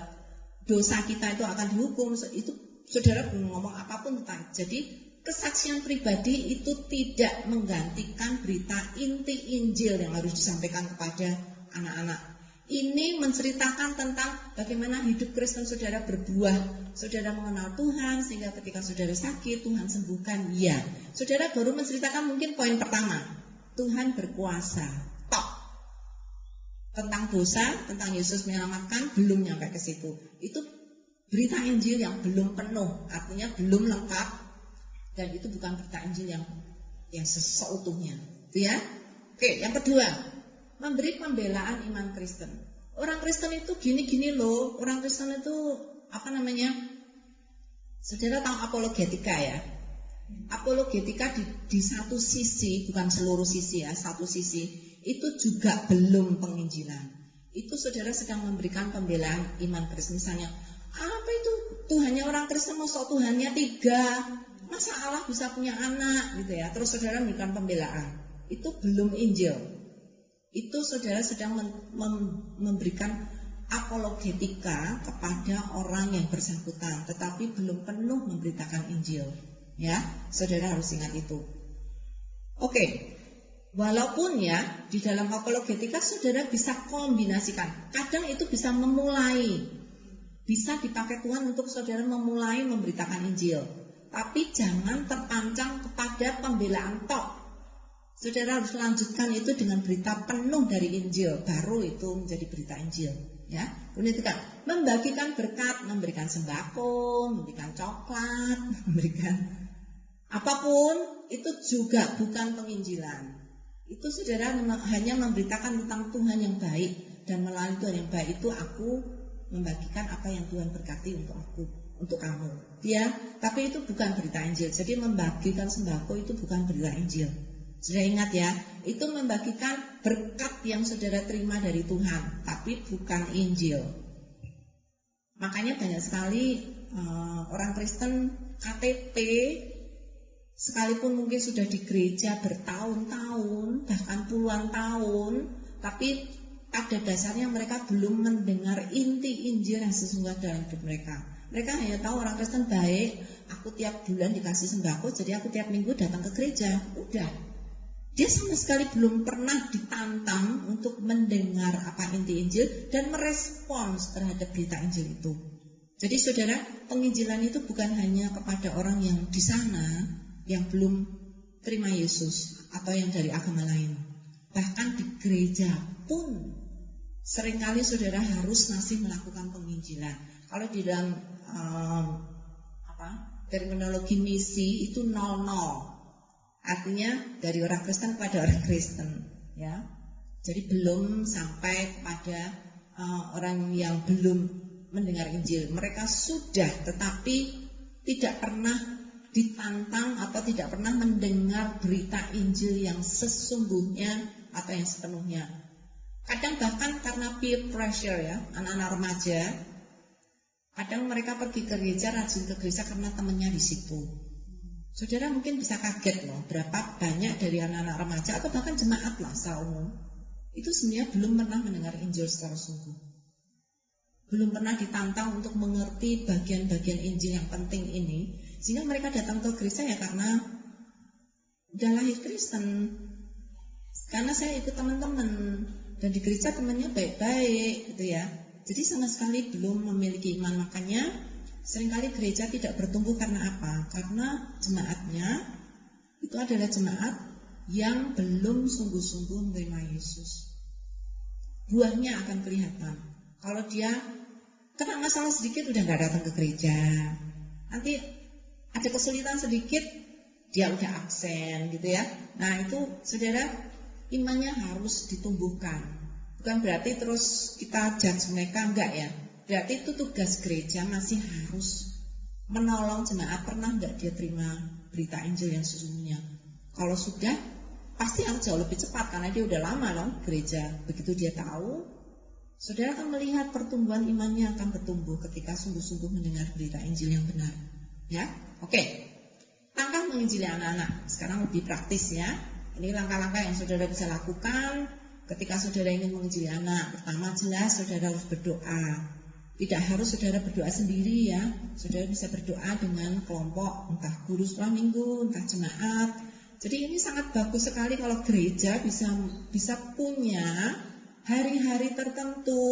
dosa kita itu akan dihukum. Itu saudara belum ngomong apapun tentang. Jadi kesaksian pribadi itu tidak menggantikan berita inti Injil yang harus disampaikan kepada anak-anak. Ini menceritakan tentang bagaimana hidup Kristen saudara berbuah. Saudara mengenal Tuhan sehingga ketika saudara sakit Tuhan sembuhkan. Ya, saudara baru menceritakan mungkin poin pertama, Tuhan berkuasa. Tok. Tentang dosa, tentang Yesus menyelamatkan belum nyampe ke situ. Itu berita Injil yang belum penuh, artinya belum lengkap, dan itu bukan berita Injil yang seutuhnya. Itu ya. Oke, yang kedua, memberi pembelaan iman Kristen. Orang Kristen itu gini-gini loh. Orang Kristen itu saudara tahu apologetika ya. Apologetika di satu sisi, bukan seluruh sisi ya, satu sisi itu juga belum penginjilan. Itu saudara sedang memberikan pembelaan iman Kristen. Misalnya, apa itu Tuhannya orang Kristen, masa Tuhannya 3, masa Allah bisa punya anak gitu ya. Terus saudara memberikan pembelaan. Itu belum Injil. Itu saudara sedang memberikan apologetika kepada orang yang bersangkutan, tetapi belum penuh memberitakan Injil. Ya, saudara harus ingat itu. Oke. Walaupun ya di dalam apologetika saudara bisa kombinasikan. Kadang itu bisa memulai, bisa dipakai Tuhan untuk saudara memulai memberitakan Injil. Tapi jangan terpancang kepada pembelaan tok. Saudara harus lanjutkan itu dengan berita penuh dari Injil, baru itu menjadi berita Injil. Ya, kemudian itu kan membagikan berkat, memberikan sembako, memberikan coklat, memberikan apapun itu juga bukan penginjilan. Itu saudara hanya memberitakan tentang Tuhan yang baik, dan melalui Tuhan yang baik itu aku membagikan apa yang Tuhan berkati untuk aku. untuk kamu. Ya, tapi itu bukan berita Injil. Jadi membagikan sembako itu bukan berita Injil. Sudah ingat ya, itu membagikan berkat yang saudara terima dari Tuhan, tapi bukan Injil. Makanya banyak sekali orang Kristen KTP, sekalipun mungkin sudah di gereja bertahun-tahun, bahkan puluhan tahun, tapi pada dasarnya mereka belum mendengar inti Injil yang sesungguhnya dalam hidup mereka. Mereka hanya tahu orang Kristen baik, aku tiap bulan dikasih sembako, jadi aku tiap minggu datang ke gereja. Udah. Dia sama sekali belum pernah ditantang untuk mendengar apa inti Injil dan merespons terhadap berita Injil itu. Jadi saudara, penginjilan itu bukan hanya kepada orang yang di sana yang belum terima Yesus atau yang dari agama lain. Bahkan di gereja pun seringkali saudara harus masih melakukan penginjilan. Kalau di dalam terminologi misi itu 00. Artinya dari orang Kristen kepada orang Kristen, ya. Jadi belum sampai kepada orang yang belum mendengar Injil. Mereka sudah, tetapi tidak pernah ditantang atau tidak pernah mendengar berita Injil yang sesungguhnya atau yang sepenuhnya. Kadang bahkan karena peer pressure ya, anak-anak remaja, kadang mereka pergi ke gereja, rajin ke gereja karena temannya di situ. Saudara mungkin bisa kaget loh, berapa banyak dari anak-anak remaja atau bahkan jemaat lah secara umum itu sebenarnya belum pernah mendengar Injil secara sungguh. Belum pernah ditantang untuk mengerti bagian-bagian Injil yang penting ini, sehingga mereka datang ke gereja ya karena udah lahir Kristen. Karena saya ikut teman-teman dan di gereja temannya baik-baik gitu ya. Jadi sama sekali belum memiliki iman. Makanya seringkali gereja tidak bertumbuh karena apa? Karena jemaatnya itu adalah jemaat yang belum sungguh-sungguh menerima Yesus. Buahnya akan kelihatan. Kalau dia kena masalah sedikit udah gak datang ke gereja. Nanti ada kesulitan sedikit dia udah absen gitu ya. Nah itu saudara, imannya harus ditumbuhkan. Bukan berarti terus kita judge mereka, enggak ya. Berarti itu tugas gereja masih harus menolong jemaat. Pernah enggak dia terima berita Injil yang sesungguhnya? Kalau sudah, pasti akan jauh lebih cepat karena dia udah lama loh gereja. Begitu dia tahu, saudara akan melihat pertumbuhan imannya akan bertumbuh ketika sungguh-sungguh mendengar berita Injil yang benar. Ya, oke. Langkah menginjili anak-anak sekarang lebih praktis ya. Ini langkah-langkah yang saudara bisa lakukan ketika saudara ingin menginjili anak. Pertama jelas saudara harus berdoa. Tidak harus saudara berdoa sendiri ya. Saudara bisa berdoa dengan kelompok, entah guru sekolah minggu, entah jemaat. Jadi ini sangat bagus sekali kalau gereja bisa punya hari-hari tertentu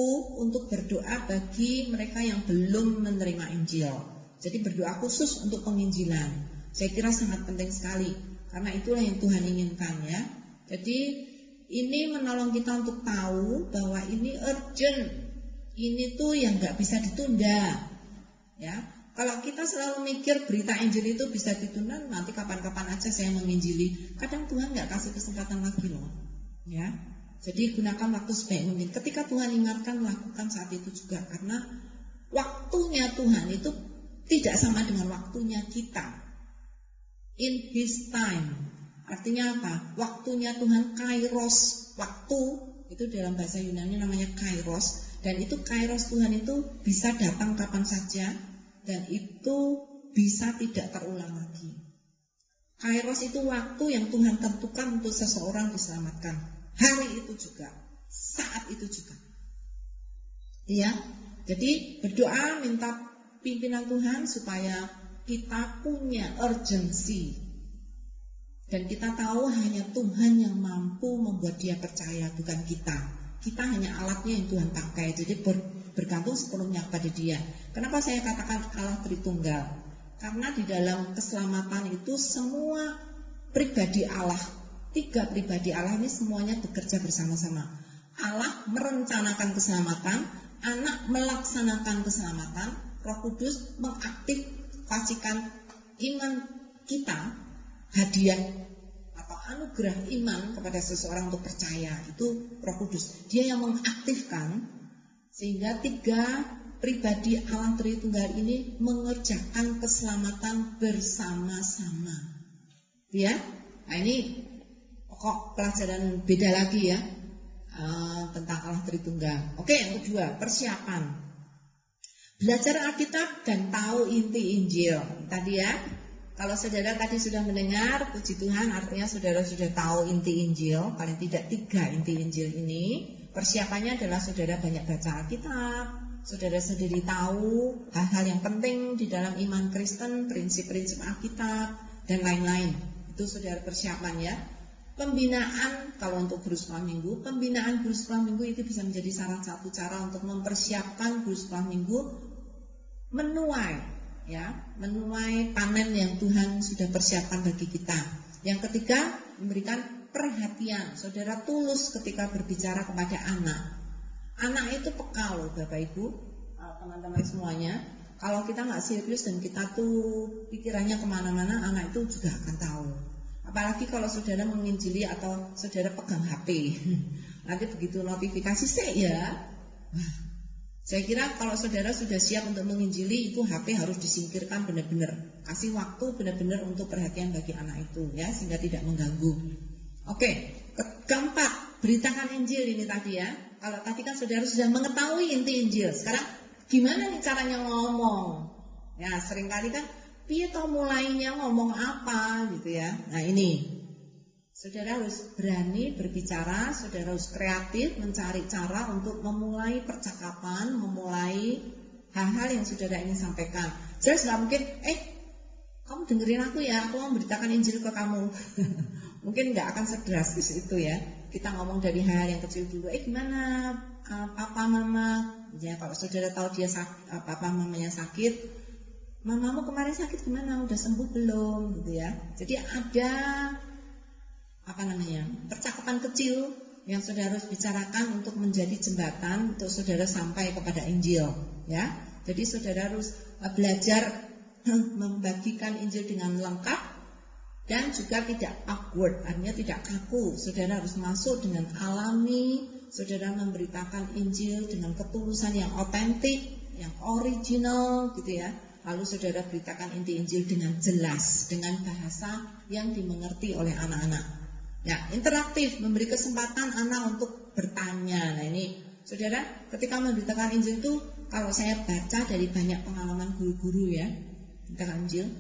untuk berdoa bagi mereka yang belum menerima Injil. Jadi berdoa khusus untuk penginjilan. Saya kira sangat penting sekali karena itulah yang Tuhan inginkan ya. Jadi ini menolong kita untuk tahu bahwa ini urgent, ini tuh yang nggak bisa ditunda, ya. Kalau kita selalu mikir berita Injil itu bisa ditunda, nanti kapan-kapan aja saya menginjili. Kadang Tuhan nggak kasih kesempatan lagi loh, ya. Jadi gunakan waktu sebaik mungkin. Ketika Tuhan ingatkan, lakukan saat itu juga karena waktunya Tuhan itu tidak sama dengan waktunya kita. In His time. Artinya apa? Waktunya Tuhan kairos. Waktu itu dalam bahasa Yunani namanya kairos. Dan itu kairos Tuhan itu bisa datang kapan saja. Dan itu bisa tidak terulang lagi. Kairos itu waktu yang Tuhan tentukan untuk seseorang diselamatkan. Hari itu juga. Saat itu juga. Ya. Jadi berdoa minta pimpinan Tuhan supaya kita punya urgensi. Dan kita tahu hanya Tuhan yang mampu membuat dia percaya, bukan kita. Kita hanya alatnya yang Tuhan pakai. Jadi bergantung sepenuhnya kepada dia. Kenapa saya katakan Allah Tritunggal? Karena di dalam keselamatan itu semua pribadi Allah, 3 pribadi Allah ini semuanya bekerja bersama-sama. Allah merencanakan keselamatan, Anak melaksanakan keselamatan, Roh Kudus mengaktifasikan iman kita, hadiah atau anugerah iman kepada seseorang untuk percaya. Itu Roh Kudus. Dia yang mengaktifkan sehingga 3 pribadi Allah Tritunggal ini mengerjakan keselamatan bersama-sama. Ya, nah ini pokok pelajaran beda lagi ya tentang Allah Tritunggal. Oke, yang kedua, persiapan. Belajar Alkitab dan tahu inti Injil. Tadi ya, kalau saudara tadi sudah mendengar, puji Tuhan, artinya saudara sudah tahu inti Injil, paling tidak 3 inti Injil ini. Persiapannya adalah saudara banyak baca Alkitab, saudara sendiri tahu hal-hal yang penting di dalam iman Kristen, prinsip-prinsip Alkitab, dan lain-lain. Itu saudara persiapan ya. Pembinaan, kalau untuk guru sekolah minggu, pembinaan guru sekolah minggu itu bisa menjadi salah satu cara untuk mempersiapkan guru sekolah minggu menuai panen yang Tuhan sudah persiapkan bagi kita. Yang ketiga, memberikan perhatian. Saudara tulus ketika berbicara kepada anak. Anak itu peka loh Bapak Ibu, teman-teman semuanya. Kalau kita nggak serius dan kita tuh pikirannya kemana-mana, anak itu juga akan tahu. Apalagi kalau saudara menginjili atau saudara pegang HP. Nanti begitu notifikasi ya. Saya kira kalau saudara sudah siap untuk menginjili, itu HP harus disingkirkan benar-benar. Kasih waktu benar-benar untuk perhatian bagi anak itu ya, sehingga tidak mengganggu. Oke, keempat, beritakan Injil ini tadi ya. Kalau tadi kan saudara sudah mengetahui inti Injil. Sekarang gimana nih caranya ngomong? Ya, seringkali kan piye toh mulainya ngomong apa gitu ya. Nah ini, saudara harus berani berbicara, saudara harus kreatif mencari cara untuk memulai percakapan, memulai hal-hal yang saudara ingin sampaikan. Jelas nggak mungkin, kamu dengerin aku ya, aku mau memberitakan Injil ke kamu. Mungkin nggak akan sedrastis itu ya. Kita ngomong dari hal yang kecil dulu. Gimana papa mama? Ya kalau saudara tahu dia papa mamanya sakit, mamamu kemarin sakit gimana? Udah sembuh belum? Gitu ya. Jadi ada percakapan kecil yang saudara harus bicarakan untuk menjadi jembatan untuk saudara sampai kepada Injil. Ya. Jadi saudara harus belajar membagikan Injil dengan lengkap dan juga tidak awkward, artinya tidak kaku. Saudara harus masuk dengan alami. Saudara memberitakan Injil dengan ketulusan yang otentik, yang original, gitu ya. Lalu saudara beritakan inti Injil dengan jelas, dengan bahasa yang dimengerti oleh anak-anak. Ya, interaktif, memberi kesempatan anak untuk bertanya. Nah ini, saudara, ketika memberitakan Injil itu, kalau saya baca dari banyak pengalaman guru-guru ya, tentang Injil,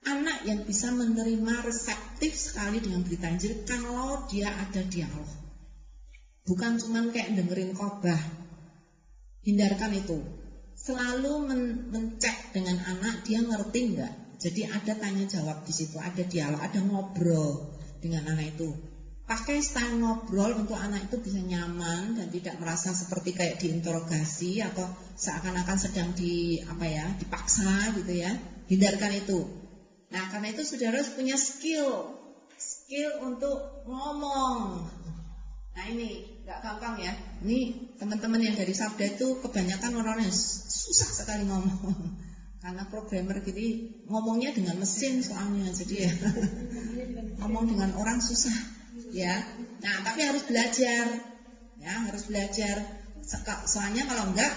anak yang bisa menerima reseptif sekali dengan berita Injil kalau dia ada dialog. Bukan cuma kayak dengerin khotbah. Hindarkan itu. Selalu mencek dengan anak, dia ngerti enggak. Jadi ada tanya jawab di situ, ada dialog, ada ngobrol dengan anak itu. Pakai style ngobrol untuk anak itu bisa nyaman dan tidak merasa seperti kayak diinterogasi atau seakan-akan sedang dipaksa gitu ya. Hindarkan itu. Nah, karena itu saudara harus punya skill untuk ngomong. Nah ini gak gampang ya. Ini teman-teman yang dari Sabda itu kebanyakan orangnya susah sekali ngomong. Karena programmer gitu ngomongnya dengan mesin soalnya. Jadi ya ngomong dengan orang susah ya. Nah tapi harus belajar. Ya harus belajar. Soalnya kalau enggak,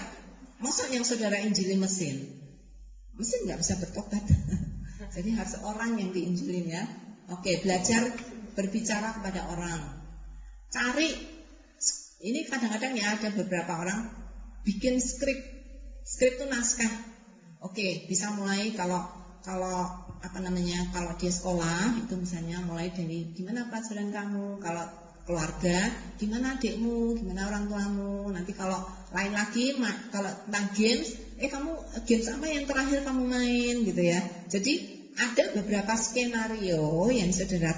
masa yang saudara injili mesin gak bisa bertobat. Jadi harus orang yang diinjilin ya. Oke, belajar berbicara kepada orang. Cari, ini kadang-kadang ya ada beberapa orang bikin skrip itu naskah. Oke, bisa mulai kalau dia sekolah itu misalnya mulai dari gimana pelajaran kamu, kalau keluarga gimana adikmu, gimana orang tuamu. Nanti kalau lain lagi kalau tentang games, kamu games apa yang terakhir kamu main gitu ya. Jadi ada beberapa skenario yang saudara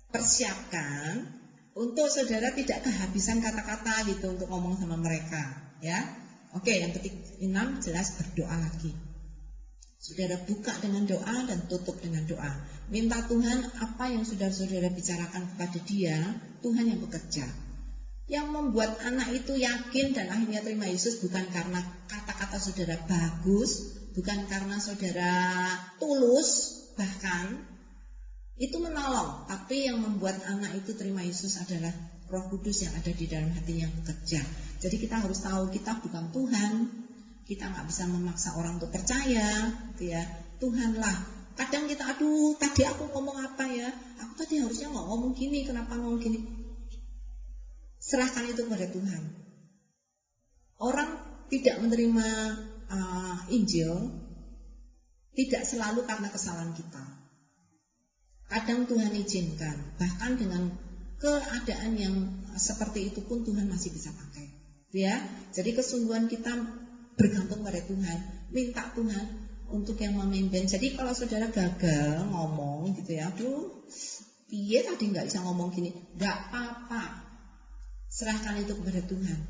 persiapkan untuk saudara tidak kehabisan kata-kata gitu untuk ngomong sama mereka, ya. Oke, yang ke-6 jelas berdoa lagi. Saudara buka dengan doa dan tutup dengan doa. Minta Tuhan apa yang saudara bicarakan kepada Dia, Tuhan yang bekerja. Yang membuat anak itu yakin dan akhirnya terima Yesus bukan karena kata-kata saudara bagus, bukan karena saudara tulus, bahkan itu menolong, tapi yang membuat anak itu terima Yesus adalah Roh Kudus yang ada di dalam hati yang bekerja. Jadi kita harus tahu kita bukan Tuhan, kita nggak bisa memaksa orang untuk percaya, gitu ya. Tuhanlah. Kadang kita, aduh, tadi aku ngomong apa ya? Aku tadi harusnya nggak ngomong gini, kenapa ngomong gini? Serahkan itu kepada Tuhan. Orang tidak menerima Injil tidak selalu karena kesalahan kita. Kadang Tuhan izinkan, bahkan dengan keadaan yang seperti itu pun Tuhan masih bisa pakai, ya. Jadi kesungguhan kita bergantung pada Tuhan, minta Tuhan untuk yang memimpin. Jadi kalau saudara gagal ngomong gitu ya, aduh, piye tadi nggak bisa ngomong gini, nggak apa-apa, serahkan itu kepada Tuhan.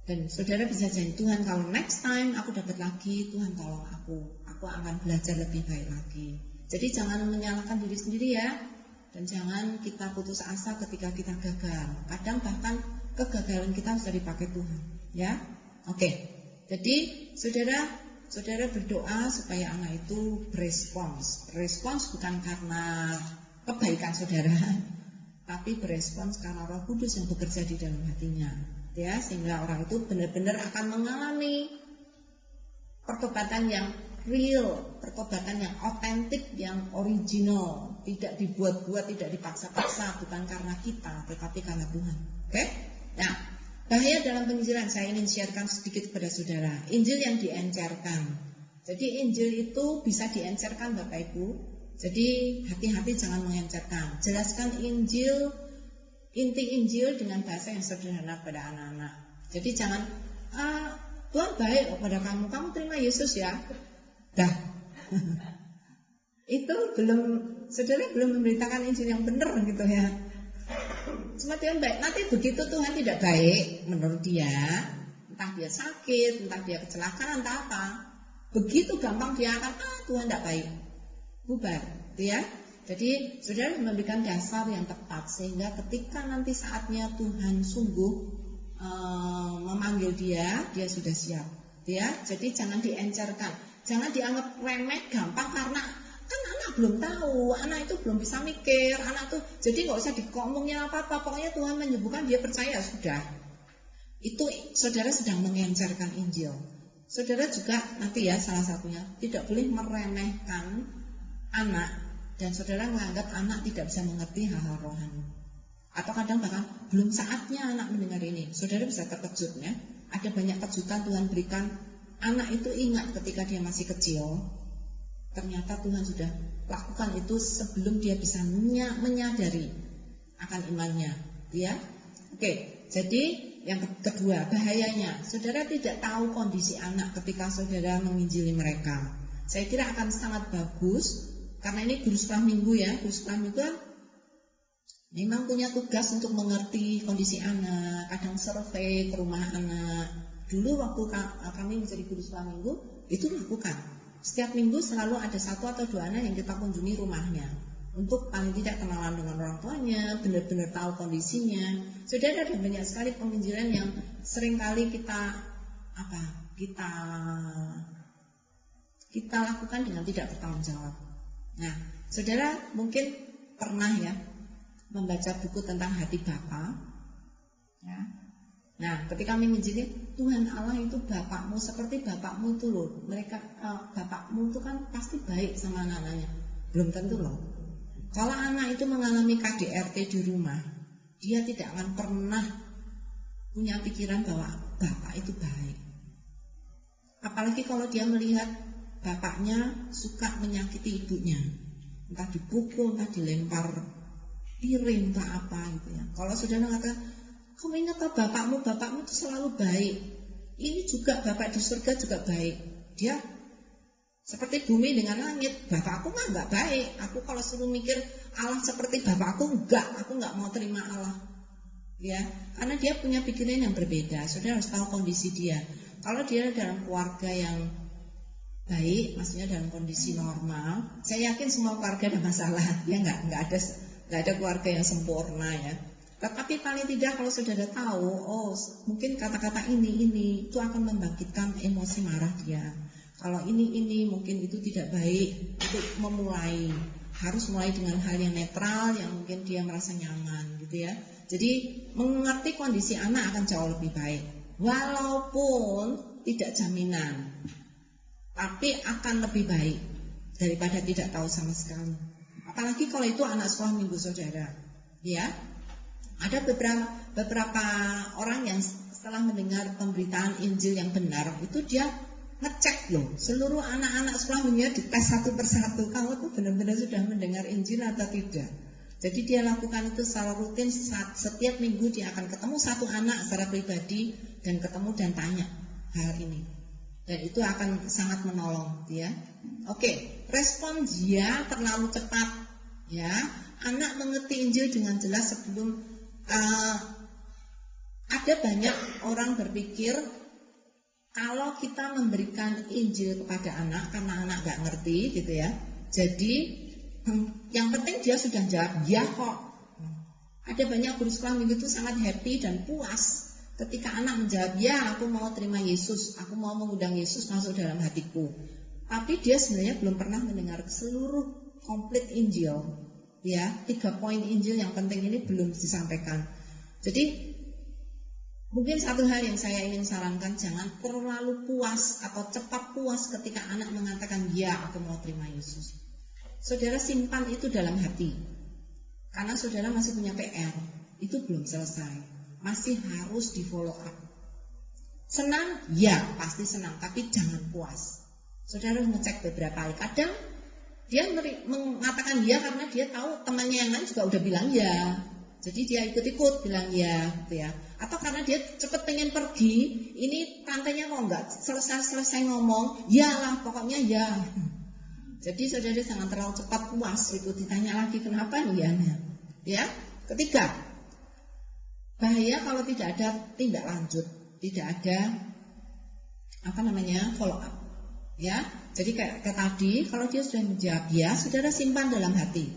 Dan saudara bisa janji, Tuhan kalau next time aku dapat lagi, Tuhan tolong aku akan belajar lebih baik lagi. Jadi jangan menyalahkan diri sendiri ya. Dan jangan kita putus asa ketika kita gagal. Kadang bahkan kegagalan kita sudah dipakai Tuhan, ya. Oke. Jadi saudara berdoa supaya anak itu berespons. Respons bukan karena kebaikan saudara, tapi berespons karena Roh Kudus yang bekerja di dalam hatinya, ya, sehingga orang itu benar-benar akan mengalami pertobatan yang real, pertobatan yang otentik, yang original, tidak dibuat-buat, tidak dipaksa-paksa, bukan karena kita, tetapi karena Tuhan. Oke? Nah, bahaya dalam penginjilan, saya ingin sharekan sedikit kepada saudara. Injil yang diencerkan. Jadi Injil itu bisa diencerkan Bapak Ibu. Jadi hati-hati jangan mengencerkan. Jelaskan Injil, inti Injil dengan bahasa yang sederhana pada anak-anak. Jadi jangan, Tuhan baik kepada kamu, kamu terima Yesus ya. Dah. Itu saudara belum memberitakan Injil yang benar gitu ya. Cuma Tuhan baik. Nanti begitu Tuhan tidak baik menurut dia, entah dia sakit, entah dia kecelakaan, entah apa, begitu gampang dia akan Tuhan tidak baik, bubar, gitu ya. Jadi saudara memberikan dasar yang tepat sehingga ketika nanti saatnya Tuhan sungguh memanggil dia sudah siap, ya. Jadi jangan diencerkan. Jangan dianggap remeh gampang karena kan anak belum tahu, anak itu belum bisa mikir, anak tuh jadi nggak usah dikomongnya apa-apa, pokoknya Tuhan menyembuhkan dia percaya sudah. Itu saudara sedang mengencerkan Injil. Saudara juga nanti ya salah satunya tidak boleh meremehkan anak dan saudara menganggap anak tidak bisa mengerti hal-hal rohani. Atau kadang bahkan belum saatnya anak mendengar ini. Saudara bisa terkejut ya. Ada banyak kejutan Tuhan berikan. Anak itu ingat ketika dia masih kecil, ternyata Tuhan sudah lakukan itu sebelum dia bisa menyadari akan imannya, ya. Oke, jadi yang kedua bahayanya, saudara tidak tahu kondisi anak ketika saudara menginjili mereka. Saya kira akan sangat bagus karena ini guru sekolah minggu ya, guru sekolah minggu memang punya tugas untuk mengerti kondisi anak, kadang survei ke rumah anak. Dulu waktu kami menjadi guru sekolah minggu itu lakukan. Setiap minggu selalu ada 1 atau 2 anak yang kita kunjungi rumahnya untuk paling tidak kenalan dengan orang tuanya, benar-benar tahu kondisinya. Saudara, ada banyak sekali penginjilan yang seringkali kita lakukan dengan tidak bertanggung jawab. Nah, saudara mungkin pernah ya membaca buku tentang hati Bapa, ya. Nah, ketika menginjili Tuhan Allah itu Bapakmu seperti Bapakmu itu loh. Mereka Bapakmu itu kan pasti baik sama anak-anaknya. Belum tentu loh. Kalau anak itu mengalami KDRT di rumah, dia tidak akan pernah punya pikiran bahwa Bapak itu baik. Apalagi kalau dia melihat bapaknya suka menyakiti ibunya, entah dipukul, entah dilempar piring, entah apa gitu ya. Kalau saudara kata, kamu ingat tak bapakmu itu selalu baik. Ini juga Bapak di surga juga baik. Dia seperti bumi dengan langit. Bapakku mah enggak baik. Aku kalau suruh mikir Allah seperti bapakku enggak. Aku enggak mau terima Allah. Ya, karena dia punya pikiran yang berbeda. Saudara harus tahu kondisi dia. Kalau dia dalam keluarga yang baik, maksudnya dalam kondisi normal, saya yakin semua keluarga ada masalah. Ya enggak ada keluarga yang sempurna ya. Tetapi paling tidak kalau saudara tahu, mungkin kata-kata ini itu akan membangkitkan emosi marah dia. Kalau ini mungkin itu tidak baik untuk memulai. harus mulai dengan hal yang netral yang mungkin dia merasa nyaman gitu ya. Jadi mengerti kondisi anak akan jauh lebih baik. Walaupun tidak jaminan, tapi akan lebih baik daripada tidak tahu sama sekali. Apalagi kalau itu anak sekolah minggu saudara, ya. Ada beberapa orang yang setelah mendengar pemberitaan Injil yang benar, itu dia ngecek loh seluruh anak-anak sekolah minggu dites satu persatu. Kamu tuh benar-benar sudah mendengar Injil atau tidak? Jadi dia lakukan itu secara rutin. Setiap minggu dia akan ketemu satu anak secara pribadi dan ketemu dan tanya hal ini. Dan itu akan sangat menolong ya. Oke, respon dia terlalu cepat ya. Anak mengerti Injil dengan jelas sebelum ada banyak orang berpikir kalau kita memberikan Injil kepada anak karena anak gak ngerti gitu ya. Jadi yang penting dia sudah jawab ya kok. Ada banyak guru sekolah minggu itu sangat happy dan puas ketika anak menjawab ya aku mau terima Yesus, aku mau mengundang Yesus masuk dalam hatiku. Tapi dia sebenarnya belum pernah mendengar seluruh komplit Injil. Ya, 3 poin Injil yang penting ini belum disampaikan. Jadi mungkin satu hal yang saya ingin sarankan, jangan terlalu puas atau cepat puas ketika anak mengatakan ya aku mau terima Yesus. Saudara simpan itu dalam hati, karena saudara masih punya PR, itu belum selesai, masih harus di follow up. Senang? Ya pasti senang, tapi jangan puas. Saudara harus ngecek beberapa kali. Kadang dia mengatakan ya karena dia tahu temannya yang lain juga udah bilang ya. Jadi dia ikut-ikut bilang ya gitu ya. Atau karena dia cepet pengen pergi, ini tantenya kok enggak selesai ngomong, ya lah pokoknya ya. Jadi saudara jangan terlalu cepat puas itu, ditanya lagi kenapa nih ya. Ketiga, bahaya kalau tidak ada tindak lanjut, tidak ada follow up. Ya, jadi kayak tadi kalau dia sudah menjawab ya, saudara simpan dalam hati.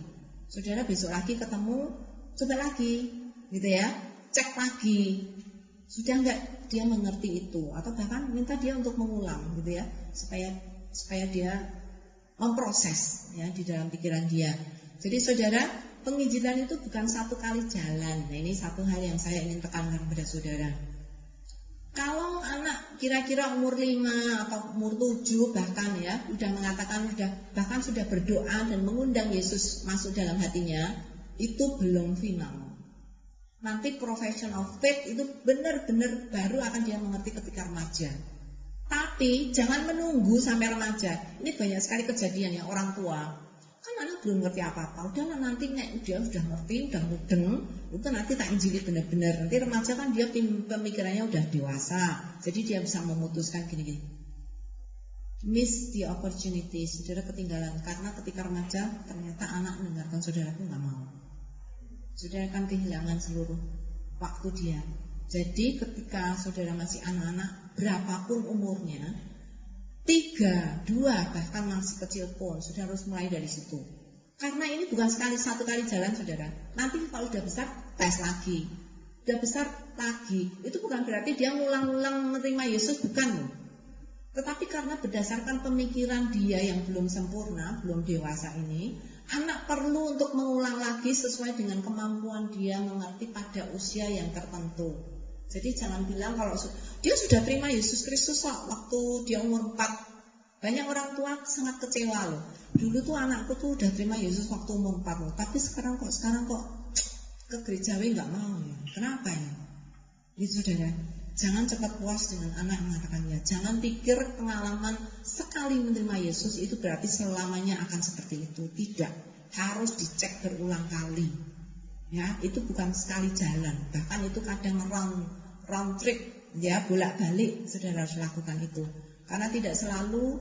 Saudara besok lagi ketemu, coba lagi, gitu ya, cek lagi, sudah enggak dia mengerti itu, atau bahkan minta dia untuk mengulang, gitu ya, supaya dia memproses ya di dalam pikiran dia. Jadi saudara, penginjilan itu bukan satu kali jalan. Nah ini satu hal yang saya ingin tekankan kepada saudara. Kalau anak kira-kira umur 5 atau umur 7 bahkan ya, sudah mengatakan bahkan sudah berdoa dan mengundang Yesus masuk dalam hatinya, itu belum final. Nanti profession of faith itu benar-benar baru akan dia mengerti ketika remaja. Tapi jangan menunggu sampai remaja. Ini banyak sekali kejadian ya orang tua. Kan anak belum ngerti apa-apa. Udahlah nanti dia sudah ngerti, udah mudeng, itu nanti tak injili benar-benar. Nanti remaja kan dia pemikirannya udah dewasa. Jadi dia bisa memutuskan gini-gini. Miss the opportunity, saudara ketinggalan. Karena ketika remaja ternyata anak mendengarkan saudara pun gak mau. Saudara kan kehilangan seluruh waktu dia. Jadi ketika saudara masih anak-anak, berapapun umurnya, 3, 2, bahkan masih kecil pun, saudara harus mulai dari situ. Karena ini bukan satu kali jalan saudara. Nanti kalau udah besar, tes lagi. Udah besar lagi. Itu bukan berarti dia ngulang-ulang menerima Yesus, bukan loh. Tetapi karena berdasarkan pemikiran dia yang belum sempurna, belum dewasa ini, anak perlu untuk mengulang lagi sesuai dengan kemampuan dia mengerti pada usia yang tertentu. Jadi jangan bilang kalau dia sudah terima Yesus Kristus waktu dia umur 4. Banyak orang tua sangat kecewa loh. Dulu tuh anakku tuh udah terima Yesus waktu umur 4 loh. Tapi sekarang kok ke gerejawi nggak mau ya. Kenapa ya? Ini saudara, jangan cepat puas dengan anak yang mengatakannya. Jangan pikir pengalaman sekali menerima Yesus itu berarti selamanya akan seperti itu. Tidak, harus dicek berulang kali. Ya, itu bukan sekali jalan. Bahkan itu kadang round trip, ya bolak-balik saudara harus lakukan itu. Karena tidak selalu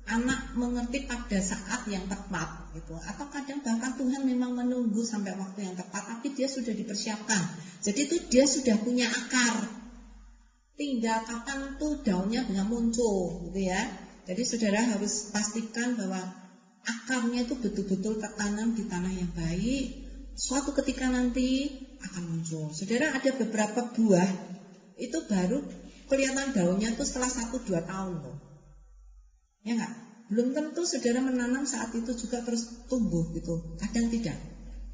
anak mengerti pada saat yang tepat gitu. Atau kadang bahkan Tuhan memang menunggu sampai waktu yang tepat, tapi dia sudah dipersiapkan. Jadi itu dia sudah punya akar. Tinggal kapan tuh daunnya bisa muncul gitu ya. Jadi saudara harus pastikan bahwa akarnya itu betul-betul tertanam di tanah yang baik. Suatu ketika nanti akan muncul. Saudara, ada beberapa buah itu baru kelihatan daunnya tuh setelah 1-2 tahun loh. Ya enggak? Belum tentu saudara menanam saat itu juga terus tumbuh gitu. Kadang tidak.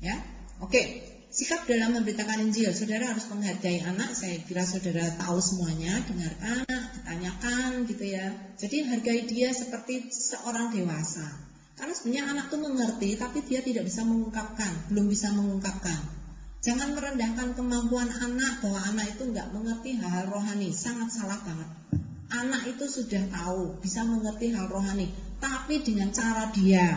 Ya, oke. Sikap dalam memberitakan Injil, saudara harus menghargai anak. Saya kira saudara tahu semuanya, dengarkan, tanyakan gitu ya. Jadi hargai dia seperti seorang dewasa. Karena sebenarnya anak tuh mengerti, tapi dia tidak bisa mengungkapkan, belum bisa mengungkapkan. Jangan merendahkan kemampuan anak, bahwa anak itu nggak mengerti hal-hal rohani. Sangat salah banget. Anak itu sudah tahu, bisa mengerti hal rohani, tapi dengan cara dia,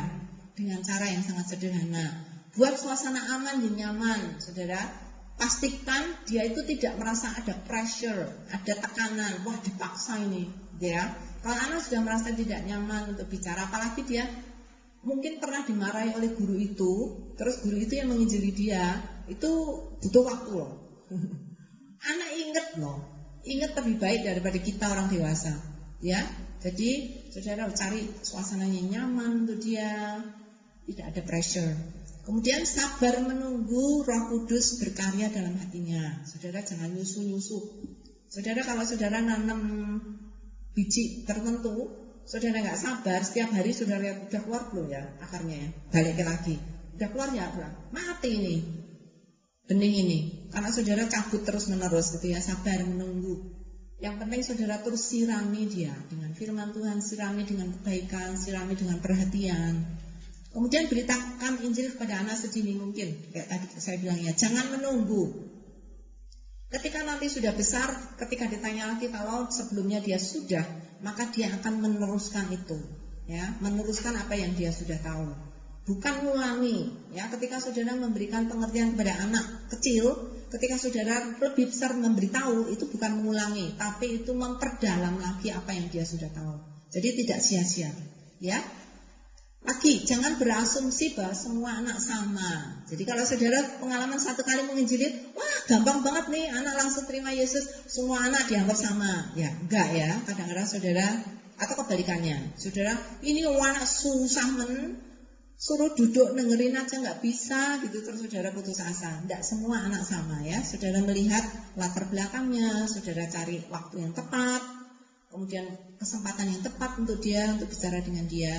dengan cara yang sangat sederhana. Buat suasana aman dan nyaman, saudara. Pastikan dia itu tidak merasa ada pressure, ada tekanan. Wah, dipaksa ini, ya. Kalau anak sudah merasa tidak nyaman untuk bicara, apalagi dia mungkin pernah dimarahi oleh guru itu, terus guru itu yang menginjili dia, itu butuh waktu loh. Anak inget loh, inget lebih baik daripada kita orang dewasa, ya. Jadi saudara cari suasananya nyaman untuk dia, tidak ada pressure. Kemudian sabar menunggu Roh Kudus berkarya dalam hatinya. Saudara jangan nyusu-nyusu. Saudara kalau saudara nanam biji tertentu, saudara nggak sabar, setiap hari saudara lihat udah keluar belum ya akarnya ya, balik lagi, udah keluar ya, mati ini benih ini. Karena saudara cabut terus menerus gitu ya. Sabar menunggu. Yang penting saudara terus sirami dia dengan firman Tuhan, sirami dengan kebaikan, sirami dengan perhatian. Kemudian beritakan Injil kepada anak sedini mungkin. Kayak tadi saya bilang ya, jangan menunggu. Ketika nanti sudah besar, ketika ditanya lagi kalau sebelumnya dia sudah, maka dia akan meneruskan itu, ya, meneruskan apa yang dia sudah tahu. Bukan ngulangi, ya. Ketika saudara memberikan pengertian kepada anak kecil, ketika saudara lebih besar memberitahu, itu bukan mengulangi, tapi itu memperdalam lagi apa yang dia sudah tahu. Jadi tidak sia-sia, ya. Lagi, jangan berasumsi bahwa semua anak sama. Jadi kalau saudara pengalaman satu kali menginjili, wah gampang banget nih anak langsung terima Yesus, semua anak dianggap sama. Ya enggak ya, kadang-kadang saudara, atau kebalikannya, saudara ini anak susah suruh duduk dengerin aja nggak bisa gitu, terus saudara putus asa. Enggak semua anak sama ya. Saudara melihat latar belakangnya, saudara cari waktu yang tepat, kemudian kesempatan yang tepat untuk dia, untuk bicara dengan dia.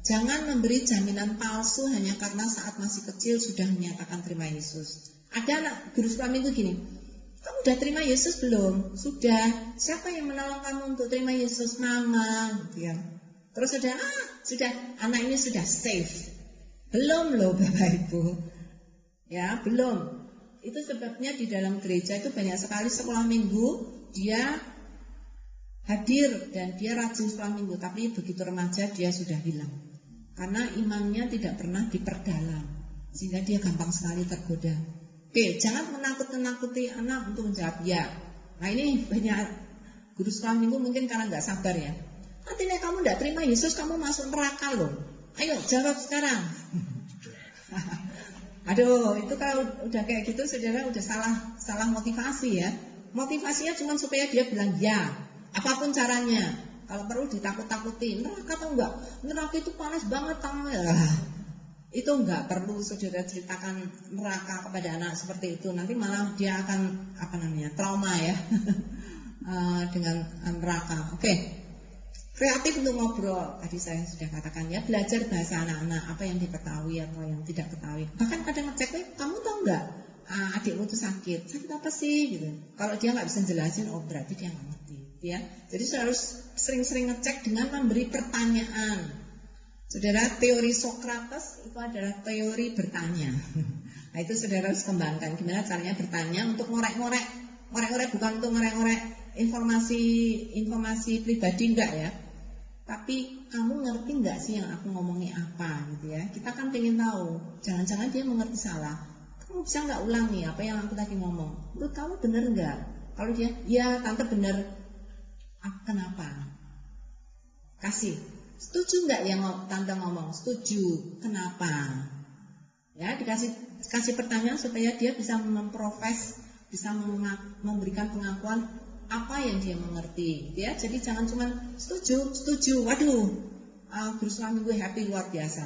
Jangan memberi jaminan palsu hanya karena saat masih kecil sudah menyatakan terima Yesus. Ada anak guru sekolah minggu gini, kamu udah terima Yesus belum? Sudah. Siapa yang menolong kamu untuk terima Yesus? Mama, gitu ya. Terus sudah, anak ini sudah safe. Belum loh Bapak Ibu. Ya, belum. Itu sebabnya di dalam gereja itu banyak sekali sekolah minggu dia hadir dan dia rajin sekolah minggu, tapi begitu remaja dia sudah hilang. Karena imannya tidak pernah diperdalam, sehingga dia gampang sekali tergoda. Oke, jangan menakut-nakuti anak untuk menjawab ya. Nah ini banyak guru sekolah minggu mungkin karena nggak sabar ya. Nanti nih kamu nggak terima Yesus, kamu masuk neraka loh. Ayo jawab sekarang. Aduh, itu kalau udah kayak gitu saudara udah salah motivasi ya. Motivasinya cuma supaya dia bilang ya, apapun caranya. Kalau perlu ditakut-takuti, neraka atau enggak? Neraka itu panas banget itu enggak perlu saudara ceritakan neraka kepada anak seperti itu. Nanti malah dia akan trauma ya dengan neraka. Oke. Kreatif untuk ngobrol. Tadi saya sudah katakan ya, belajar bahasa anak-anak, apa yang diketahui atau yang tidak ketahui. Bahkan kadang ngecek, kamu tahu enggak? Adikmu itu sakit apa sih gitu. Kalau dia nggak bisa jelasin, oh berarti dia nggak ngerti ya. Jadi saudara harus sering-sering ngecek dengan memberi pertanyaan. Saudara, teori Socrates itu adalah teori bertanya. Nah itu saudara harus kembangkan gimana caranya bertanya untuk ngorek-ngorek bukan untuk ngorek-ngorek informasi pribadi enggak ya. Tapi kamu ngerti nggak sih yang aku ngomongin apa gitu ya. Kita kan pengen tahu. Jangan-jangan dia mengerti salah. Kamu bisa nggak ulangi apa yang aku tadi ngomong? Menurut kamu benar nggak? Kalau dia, ya tante benar. Kenapa? Kasih. Setuju nggak yang tante ngomong? Setuju. Kenapa? Ya kasih pertanyaan supaya dia bisa memprofes, bisa memberikan pengakuan apa yang dia mengerti. Ya, jadi jangan cuma setuju. Waduh, guru selama gue happy luar biasa.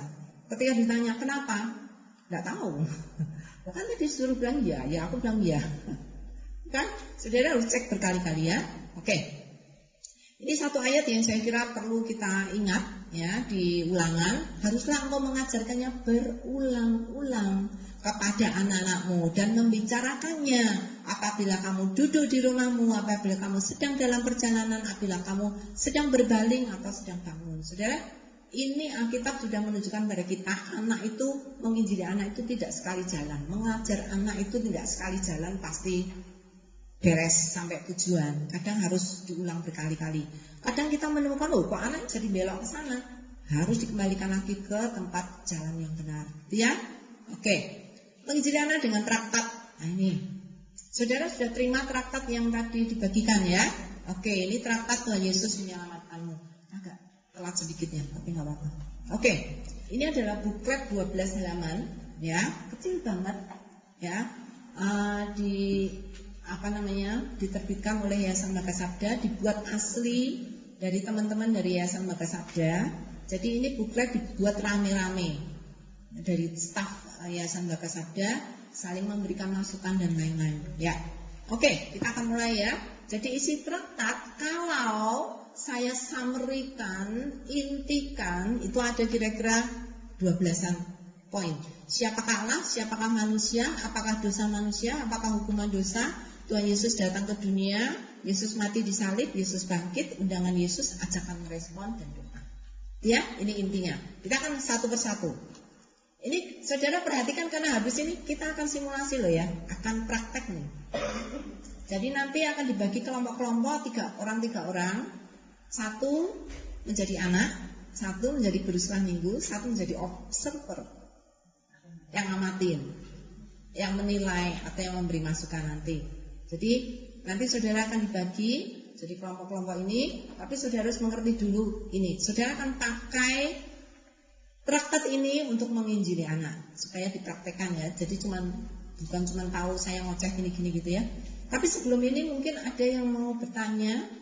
Ketika ditanya kenapa? Nggak tahu. Kan tadi disuruh bilang ya aku bilang ya. Kan, saudara harus cek berkali-kali ya. Oke. Ini satu ayat yang saya kira perlu kita ingat ya di Ulangan. Haruslah engkau mengajarkannya berulang-ulang kepada anak-anakmu dan membicarakannya apabila kamu duduk di rumahmu, apabila kamu sedang dalam perjalanan, apabila kamu sedang berbaling atau sedang bangun. Saudara, ini Alkitab sudah menunjukkan pada kita, anak itu, menginjili anak itu tidak sekali jalan. Mengajar anak itu tidak sekali jalan pasti beres sampai tujuan. Kadang harus diulang berkali-kali. Kadang kita menemukan, kok anak jadi belok ke sana. Harus dikembalikan lagi ke tempat jalan yang benar. Ya? Oke. Menginjili anak dengan traktat. Nah ini. Saudara sudah terima traktat yang tadi dibagikan ya? Oke, ini traktat Tuhan Yesus menyelamatkanmu. Agak telat sedikitnya, tapi nggak apa-apa. Oke. Ini adalah buklet 12 halaman, ya, kecil banget, ya. Diterbitkan oleh Yayasan Maka Sabda, dibuat asli dari teman-teman dari Yayasan Maka Sabda. Jadi ini buklet dibuat rame-rame dari staf Yayasan Maka Sabda, saling memberikan masukan dan lain-lain. Ya, oke, kita akan mulai ya. Jadi isi traktat kalau saya summary-kan, intikan, itu ada kira-kira 12-an poin. Siapakah Allah, siapakah manusia, apakah dosa manusia, apakah hukuman dosa, Tuhan Yesus datang ke dunia, Yesus mati di salib, Yesus bangkit, undangan Yesus, ajakan merespon dan doa. Ya, ini intinya. Kita akan satu persatu. Ini saudara perhatikan karena habis ini kita akan simulasi loh ya, akan praktek nih. Jadi nanti akan dibagi kelompok-kelompok 3 orang. Satu menjadi anak, satu menjadi guru sekolah minggu, satu menjadi observer yang ngamatin, yang menilai atau yang memberi masukan nanti. Jadi nanti saudara akan dibagi jadi kelompok-kelompok ini, tapi saudara harus mengerti dulu ini. Saudara akan pakai traktat ini untuk menginjili anak supaya dipraktekkan ya. Jadi bukan cuma tahu saya ngoceh gini-gini gitu ya. Tapi sebelum ini mungkin ada yang mau bertanya.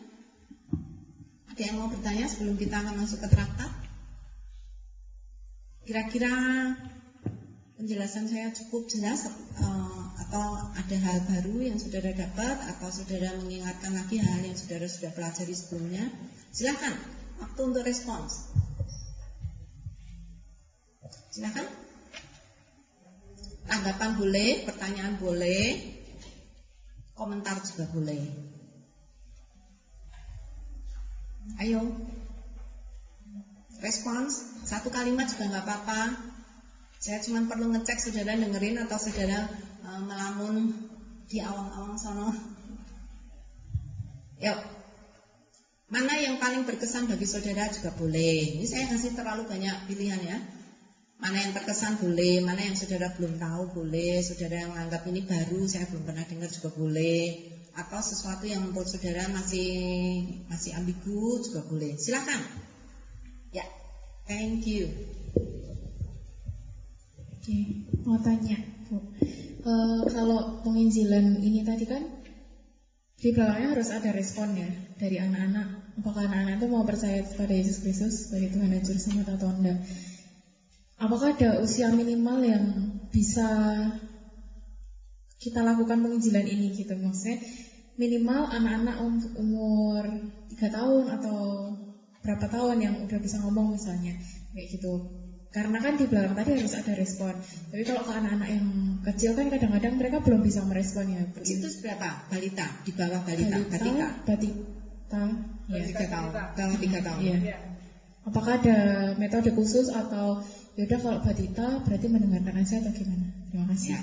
Ada yang mau bertanya sebelum kita akan masuk ke traktat? Kira-kira penjelasan saya cukup jelas atau ada hal baru yang saudara dapat atau saudara mengingatkan lagi hal yang saudara sudah pelajari sebelumnya? Silakan, waktu untuk respons. Silakan. Tanggapan boleh, pertanyaan boleh, komentar juga boleh. Ayo, respons, satu kalimat juga nggak apa-apa. Saya cuma perlu ngecek saudara dengerin atau saudara melamun di awang-awang sono. Yuk, mana yang paling berkesan bagi saudara juga boleh. Ini saya kasih terlalu banyak pilihan ya. Mana yang terkesan boleh, mana yang saudara belum tahu boleh, saudara yang menganggap ini baru, saya belum pernah dengar juga boleh. Atau sesuatu yang menurut saudara masih ambigu juga boleh. Silakan. Ya, thank you. Oke, mau tanya, Bu. Kalau penginjilan ini tadi kan di belakangnya harus ada respon ya dari anak-anak. Apakah anak-anak itu mau percaya kepada Yesus Kristus sebagai Tuhan dan Juru Selamat atau enggak? Apakah ada usia minimal yang bisa kita lakukan penginjilan ini gitu? Maksudnya minimal anak-anak untuk umur 3 tahun atau berapa tahun yang udah bisa ngomong misalnya kayak gitu. Karena kan di belakang tadi harus ada respon. Tapi kalau ke anak-anak yang kecil kan kadang-kadang mereka belum bisa merespon ya. Itu berapa? Balita, di bawah balita. Batita. Ya, 3 tahun. Bawah 3 tahun. Iya. Apakah ada metode khusus atau yaudah kalau batita berarti mendengarkan aja atau gimana? Terima kasih. Ya.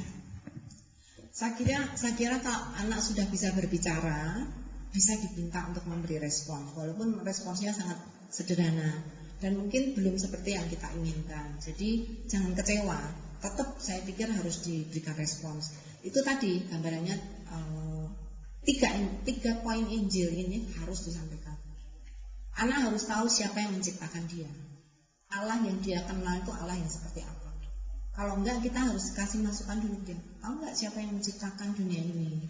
Saya kira kalau anak sudah bisa berbicara, bisa diminta untuk memberi respon, walaupun responsnya sangat sederhana dan mungkin belum seperti yang kita inginkan. Jadi jangan kecewa, tetap saya pikir harus diberikan respons. Itu tadi gambarannya 3 poin Injil ini harus disampaikan. Anak harus tahu siapa yang menciptakan dia. Allah yang dia kenal itu Allah yang seperti apa. Kalau enggak kita harus kasih masukan dulu dia. Tahu enggak siapa yang menciptakan dunia ini?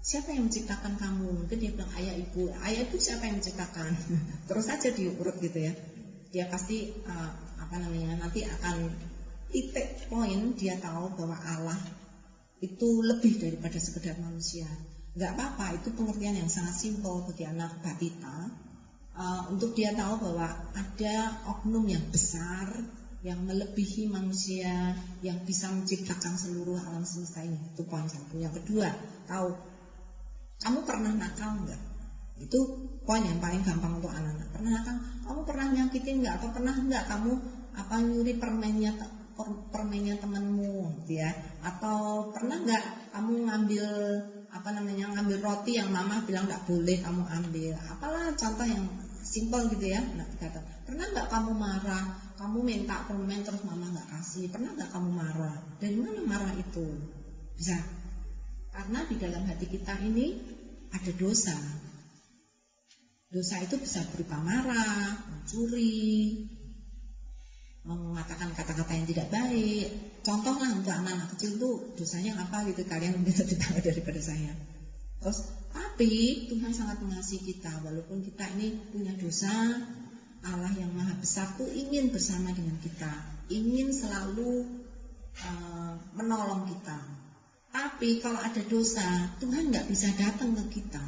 Siapa yang menciptakan kamu? Mungkin dia bilang ayah ibu. Ayah itu siapa yang menciptakan? Terus saja diurut gitu ya. Dia pasti nanti akan titik poin dia tahu bahwa Allah itu lebih daripada sekedar manusia. Enggak apa-apa, itu pengertian yang sangat simpel bagi anak batita. untuk dia tahu bahwa ada oknum yang besar yang melebihi manusia yang bisa menciptakan seluruh alam semesta ini. Itu poin satu. Yang kedua, tahu kamu pernah nakal enggak? Itu poin yang paling gampang untuk anak-anak. Pernah nakal? Kamu pernah nyakitin enggak? Atau pernah enggak kamu nyuri permennya temanmu, gitu ya? Atau pernah enggak kamu ngambil ngambil roti yang mama bilang enggak boleh kamu ambil? Apalah contoh yang simpel gitu ya. Nah, kata, pernah enggak kamu marah? Kamu minta permen terus mama enggak kasih? Pernah enggak kamu marah? Dari mana marah itu? Bisa. Karena di dalam hati kita ini ada dosa. Dosa itu bisa berupa marah, mencuri, mengatakan kata-kata yang tidak baik. Contoh lah untuk anak-anak kecil itu dosanya apa gitu, kalian mungkin lebih tahu daripada saya. Terus, tapi Tuhan sangat mengasihi kita, walaupun kita ini punya dosa. Allah yang maha besar tuh ingin bersama dengan kita, ingin selalu menolong kita. Tapi kalau ada dosa, Tuhan nggak bisa datang ke kita.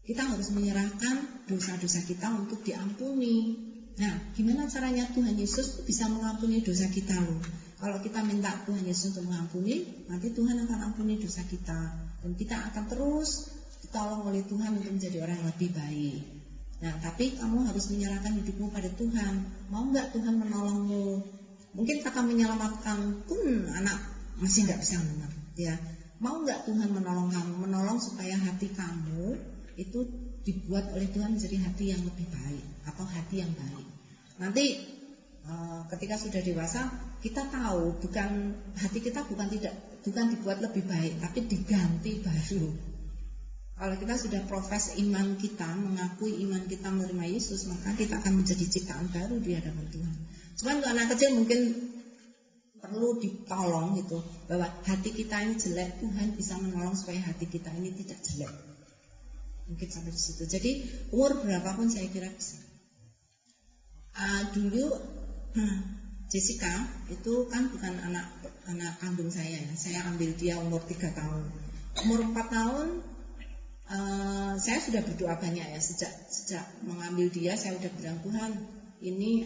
Kita harus menyerahkan dosa-dosa kita untuk diampuni. Nah, gimana caranya Tuhan Yesus bisa mengampuni dosa kita loh? Kalau kita minta Tuhan Yesus untuk mengampuni, nanti Tuhan akan ampuni dosa kita. Dan kita akan terus ditolong oleh Tuhan untuk menjadi orang yang lebih baik. Nah, tapi kamu harus menyerahkan hidupmu pada Tuhan. Mau nggak Tuhan menolongmu? Mungkin kata menyelamatkan pun anak masih nggak bisa mendengar. Ya, mau nggak Tuhan menolong kamu? Menolong supaya hati kamu itu dibuat oleh Tuhan menjadi hati yang lebih baik atau hati yang baik. Nanti ketika sudah dewasa, kita tahu hati kita bukan dibuat lebih baik, tapi diganti baru. Kalau kita sudah profes iman kita, mengakui iman kita menerima Yesus, maka kita akan menjadi ciptaan baru di hadapan Tuhan. Cuman untuk anak kecil mungkin perlu ditolong gitu, bahwa hati kita ini jelek, Tuhan bisa menolong supaya hati kita ini tidak jelek. Mungkin sampai di situ. Jadi umur berapapun saya kira bisa. Dulu Jessica itu kan bukan anak kandung saya ya. Saya ambil dia umur 3 tahun. Umur 4 tahun saya sudah berdoa banyak ya, sejak mengambil dia saya sudah bilang, Tuhan, ini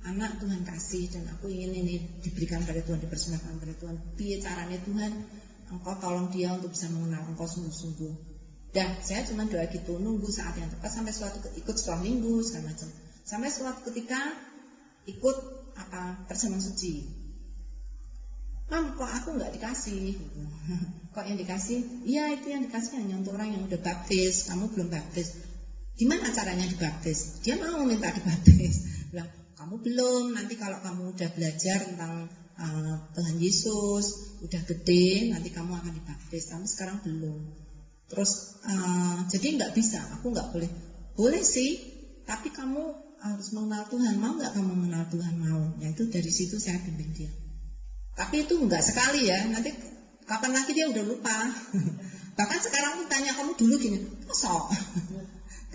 anak Tuhan kasih dan aku ingin ini diberikan pada Tuhan, dipersembahkan pada Tuhan. Biar caranya Tuhan, Engkau tolong dia untuk bisa mengenal Engkau sungguh-sungguh. Dan saya cuma doa gitu, nunggu saat yang tepat sampai ikut sekolah minggu segala macam. Sampai suatu ketika ikut terjemahan suci. Mam, kok aku nggak dikasih? Gitu. Kok yang dikasih? Iya, itu yang dikasih hanya untuk orang yang udah baptis. Kamu belum baptis. Gimana caranya dibaptis? Dia mau minta dibaptis. Bilang, kamu belum. Nanti kalau kamu udah belajar tentang Tuhan Yesus, udah gede, nanti kamu akan dibaptis. Kamu sekarang belum. Terus, jadi nggak bisa. Aku nggak boleh. Boleh sih, tapi kamu harus mengenal Tuhan. Mau nggak kamu mengenal Tuhan? Mau. Ya itu dari situ saya bimbing dia. Tapi itu enggak sekali ya, nanti kapan lagi dia udah lupa. Bahkan sekarang pun tanya, kamu dulu gini, kosong.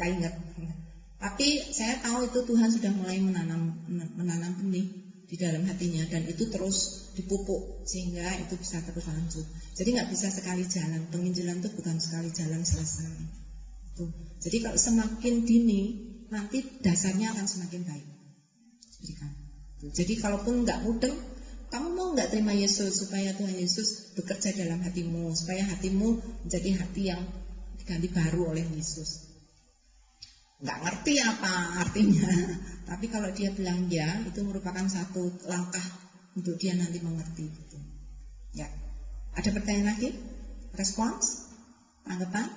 Gak ingat. Tapi saya tahu itu Tuhan sudah mulai menanam benih di dalam hatinya. Dan itu terus dipupuk, sehingga itu bisa terus lanjut. Jadi gak bisa sekali jalan, penginjilan itu bukan sekali jalan selesai. Itu. Jadi kalau semakin dini, nanti dasarnya akan semakin baik. Jadi kalaupun gak mudeng, kamu mau nggak terima Yesus supaya Tuhan Yesus bekerja dalam hatimu, supaya hatimu menjadi hati yang diganti baru oleh Yesus? Nggak ngerti apa artinya, tapi kalau dia bilang ya, itu merupakan satu langkah untuk dia nanti mengerti. Gitu. Ya, ada pertanyaan lagi? Respons? Tanggapan?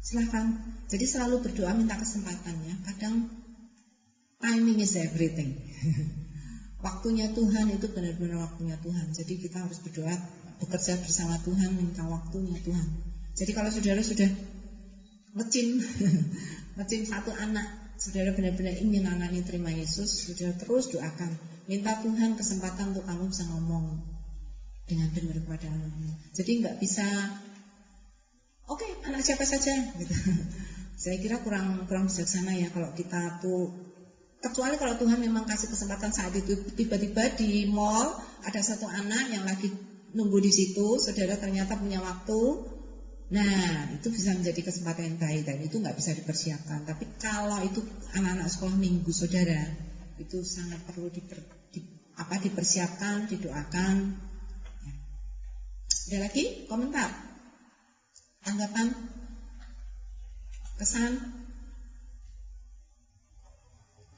Silahkan. Jadi selalu berdoa minta kesempatannya. Kadang timing is everything. Waktunya Tuhan itu benar-benar waktunya Tuhan. Jadi kita harus berdoa, bekerja bersama Tuhan, minta waktunya Tuhan. Jadi kalau saudara sudah ngecin satu anak, saudara benar-benar ingin anak ini terima Yesus, saudara terus doakan, minta Tuhan kesempatan untuk kamu bisa ngomong dengan benar kepada anakmu. Jadi nggak bisa, oke, anak siapa saja, gitu. Saya kira kurang bijaksana ya kalau kita tuh. Kecuali kalau Tuhan memang kasih kesempatan saat itu, tiba-tiba di mall ada satu anak yang lagi nunggu di situ, saudara ternyata punya waktu, Nah, itu bisa menjadi kesempatan yang baik dan itu nggak bisa dipersiapkan. Tapi kalau itu anak-anak sekolah minggu saudara, itu sangat perlu dipersiapkan, didoakan. Ya. Ada lagi komentar, tanggapan, kesan,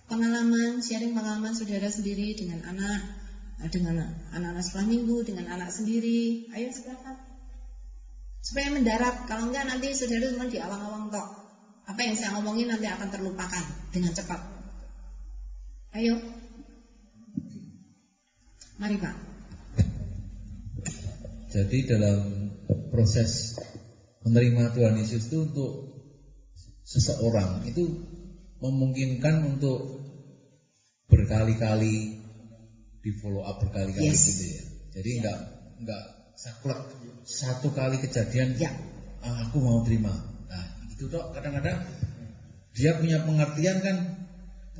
pengalaman, sharing pengalaman saudara sendiri dengan anak-anak sekolah minggu, dengan anak sendiri. Ayo silakan. Supaya mendarat, kalau enggak nanti saudara cuma di awang-awang tok. Apa yang saya ngomongin nanti akan terlupakan dengan cepat. Ayo. Mari Pak. Jadi dalam proses menerima Tuhan Yesus itu untuk seseorang itu memungkinkan untuk berkali-kali di follow up berkali-kali gitu ya. Jadi enggak saklek satu kali kejadian ya. Aku mau terima. Nah itu dok, kadang-kadang dia punya pengertian kan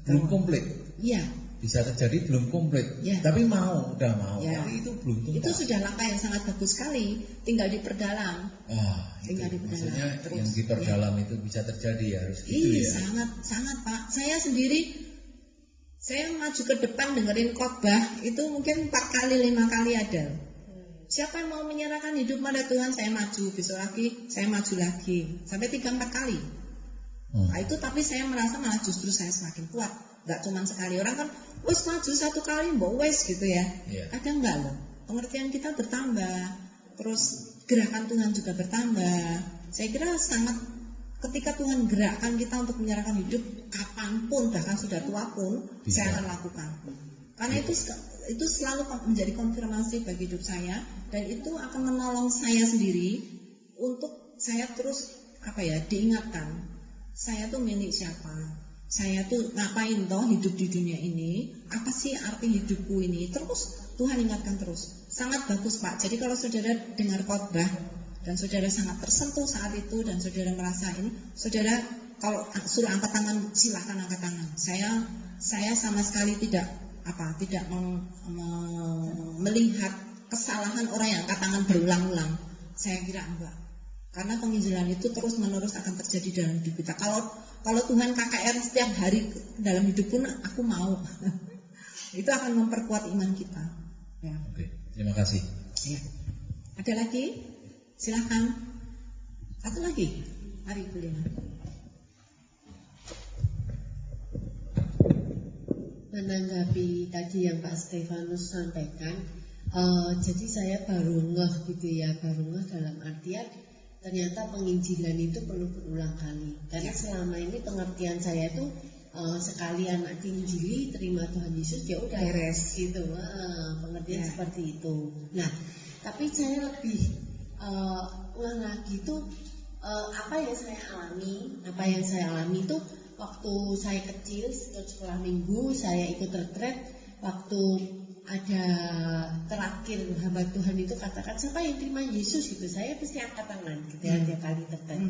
belum komplit. Iya. Bisa terjadi belum komplit ya. Tapi udah mau ya. Tapi itu belum tuntas. Itu sudah langkah yang sangat bagus sekali. Tinggal diperdalam. Tinggal diperdalam. Maksudnya terus, yang diperdalam ya. Itu bisa terjadi ya, harus gitu ya. Sangat Pak. Saya sendiri, saya maju ke depan dengerin khotbah itu mungkin 4 kali 5 kali ada. Siapa yang mau menyerahkan hidup pada Tuhan, saya maju. Besok lagi, saya maju lagi. Sampai 3-4 kali. Nah itu tapi saya merasa malah justru saya semakin kuat. Gak cuma sekali. Orang kan, wes maju 1 kali, wes gitu ya. Ada enggak loh. Pengertian kita bertambah. Terus gerakan Tuhan juga bertambah. Saya kira sangat, ketika Tuhan gerakkan kita untuk menyerahkan hidup, kapanpun, bahkan sudah tua pun, bisa. Saya akan lakukan. Karena itu selalu menjadi konfirmasi bagi hidup saya. Dan itu akan menolong saya sendiri untuk saya terus diingatkan. Saya tuh milik siapa? Saya tuh ngapain toh hidup di dunia ini? Apa sih arti hidupku ini? Terus Tuhan ingatkan terus. Sangat bagus Pak. Jadi kalau saudara dengar khotbah dan saudara sangat tersentuh saat itu dan saudara merasa ini, saudara kalau suruh angkat tangan, silahkan angkat tangan. Saya sama sekali tidak melihat kesalahan orang yang angkat tangan berulang-ulang. Saya kira enggak. Karena penginjilan itu terus-menerus akan terjadi dalam hidup kita. Kalau Tuhan KKR setiap hari dalam hidup pun aku mau. Itu akan memperkuat iman kita. Ya. Oke, terima kasih. Ya. Ada lagi? Silakan. Satu lagi. Mari Bu Lina. Menanggapi tadi yang Pak Stefanus sampaikan, jadi saya baru ngeh gitu ya, dalam artian ternyata penginjilan itu perlu berulang kali. Karena selama ini pengertian saya tuh sekali anak diinjili terima Tuhan Yesus ya udah beres gitu, pengertian seperti itu. Nah, tapi saya lebih ngeh lagi tuh apa yang saya alami itu waktu saya kecil sekolah minggu, saya ikut retret waktu ada terakhir hamba Tuhan itu katakan siapa yang terima Yesus gitu, saya pasti angkat tangan gitu ya, tiap kali retret.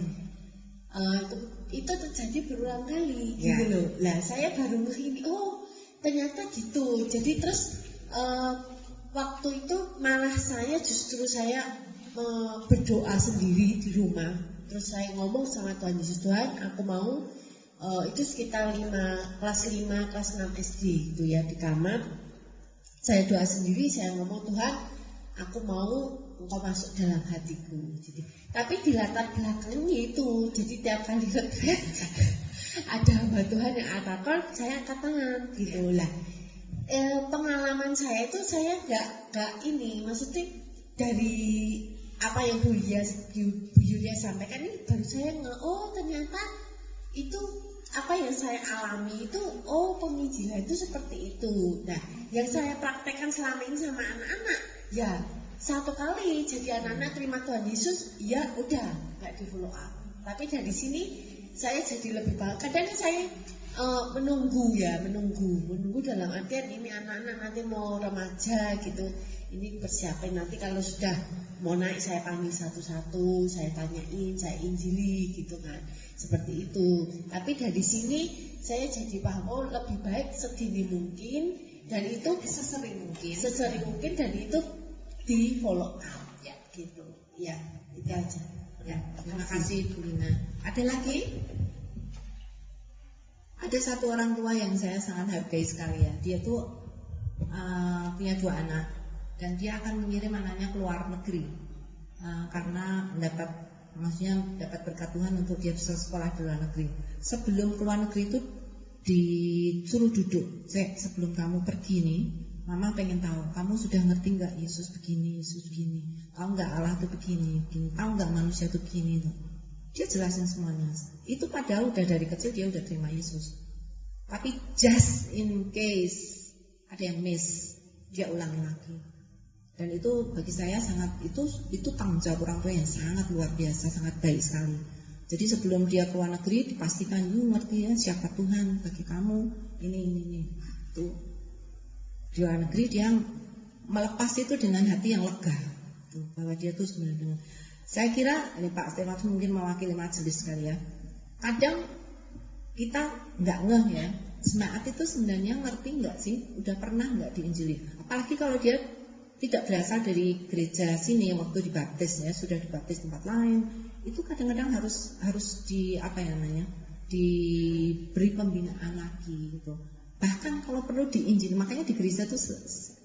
Itu terjadi berulang kali gitu loh. Lah saya baru ngeh ternyata gitu. Jadi terus waktu itu malah saya berdoa sendiri di rumah. Terus saya ngomong sama Tuhan Yesus, Tuhan aku mau itu sekitar kelas 5, kelas 6 SD gitu ya, di kamar. Saya doa sendiri, saya ngomong, Tuhan aku mau Engkau masuk dalam hatiku. Jadi, tapi di latar belakangnya itu, jadi tiap kali retret ada hamba Tuhan yang atakon, saya angkat tangan gitu lah. Pengalaman saya itu saya gak ini, maksudnya dari apa yang Bu Yulia sampaikan ini baru saya ternyata itu apa yang saya alami itu, penginjilan itu seperti itu. Nah, yang saya praktekkan selama ini sama anak-anak, ya 1 kali jadi anak-anak terima Tuhan Yesus, ya udah nggak di follow up. Tapi dari sini saya jadi lebih baik. Kadang saya menunggu dalam artian ini anak-anak nanti mau remaja gitu, ini persiapan nanti kalau sudah mau naik saya panggil satu-satu, saya tanyain, saya injili gitu kan, seperti itu. Tapi dari sini saya jadi paham lebih baik sedini mungkin dan itu sesering mungkin dan itu di follow up ya gitu ya, itu aja. Ya, terima kasih Bu Lina. Ada lagi? Ada satu orang tua yang saya sangat hargai sekali ya. Dia tuh punya 2 anak dan dia akan mengirim anaknya ke luar negeri karena dapat berkat Tuhan untuk dia bisa sekolah di luar negeri. Sebelum ke luar negeri itu disuruh duduk. Sebelum kamu pergi nih, Mama pengen tahu, kamu sudah ngerti nggak Yesus begini, tahu nggak Allah itu begini, tahu nggak manusia itu begini tuh. Dia jelasin semuanya. Itu padahal udah dari kecil dia udah terima Yesus. Tapi just in case ada yang miss, dia ulangi lagi. Dan itu bagi saya sangat itu tanggung jawab orang tua yang sangat luar biasa, sangat baik sekali. Jadi sebelum dia ke luar negeri dipastikan, ngerti ya siapa Tuhan bagi kamu, ini. Tuh. Di luar negeri dia melepas itu dengan hati yang lega, tuh, bahwa dia tuh sebenarnya. Saya kira ini Pak Stefanus mungkin mewakili majelis sekali ya. Kadang kita nggak ngeh ya, jemaat itu sebenarnya ngerti nggak sih, udah pernah nggak diinjili? Apalagi kalau dia tidak berasal dari gereja sini waktu dibaptis ya, sudah dibaptis tempat lain, itu kadang-kadang harus diberi pembinaan lagi gitu. Bahkan kalau perlu diinjil, makanya di gereja itu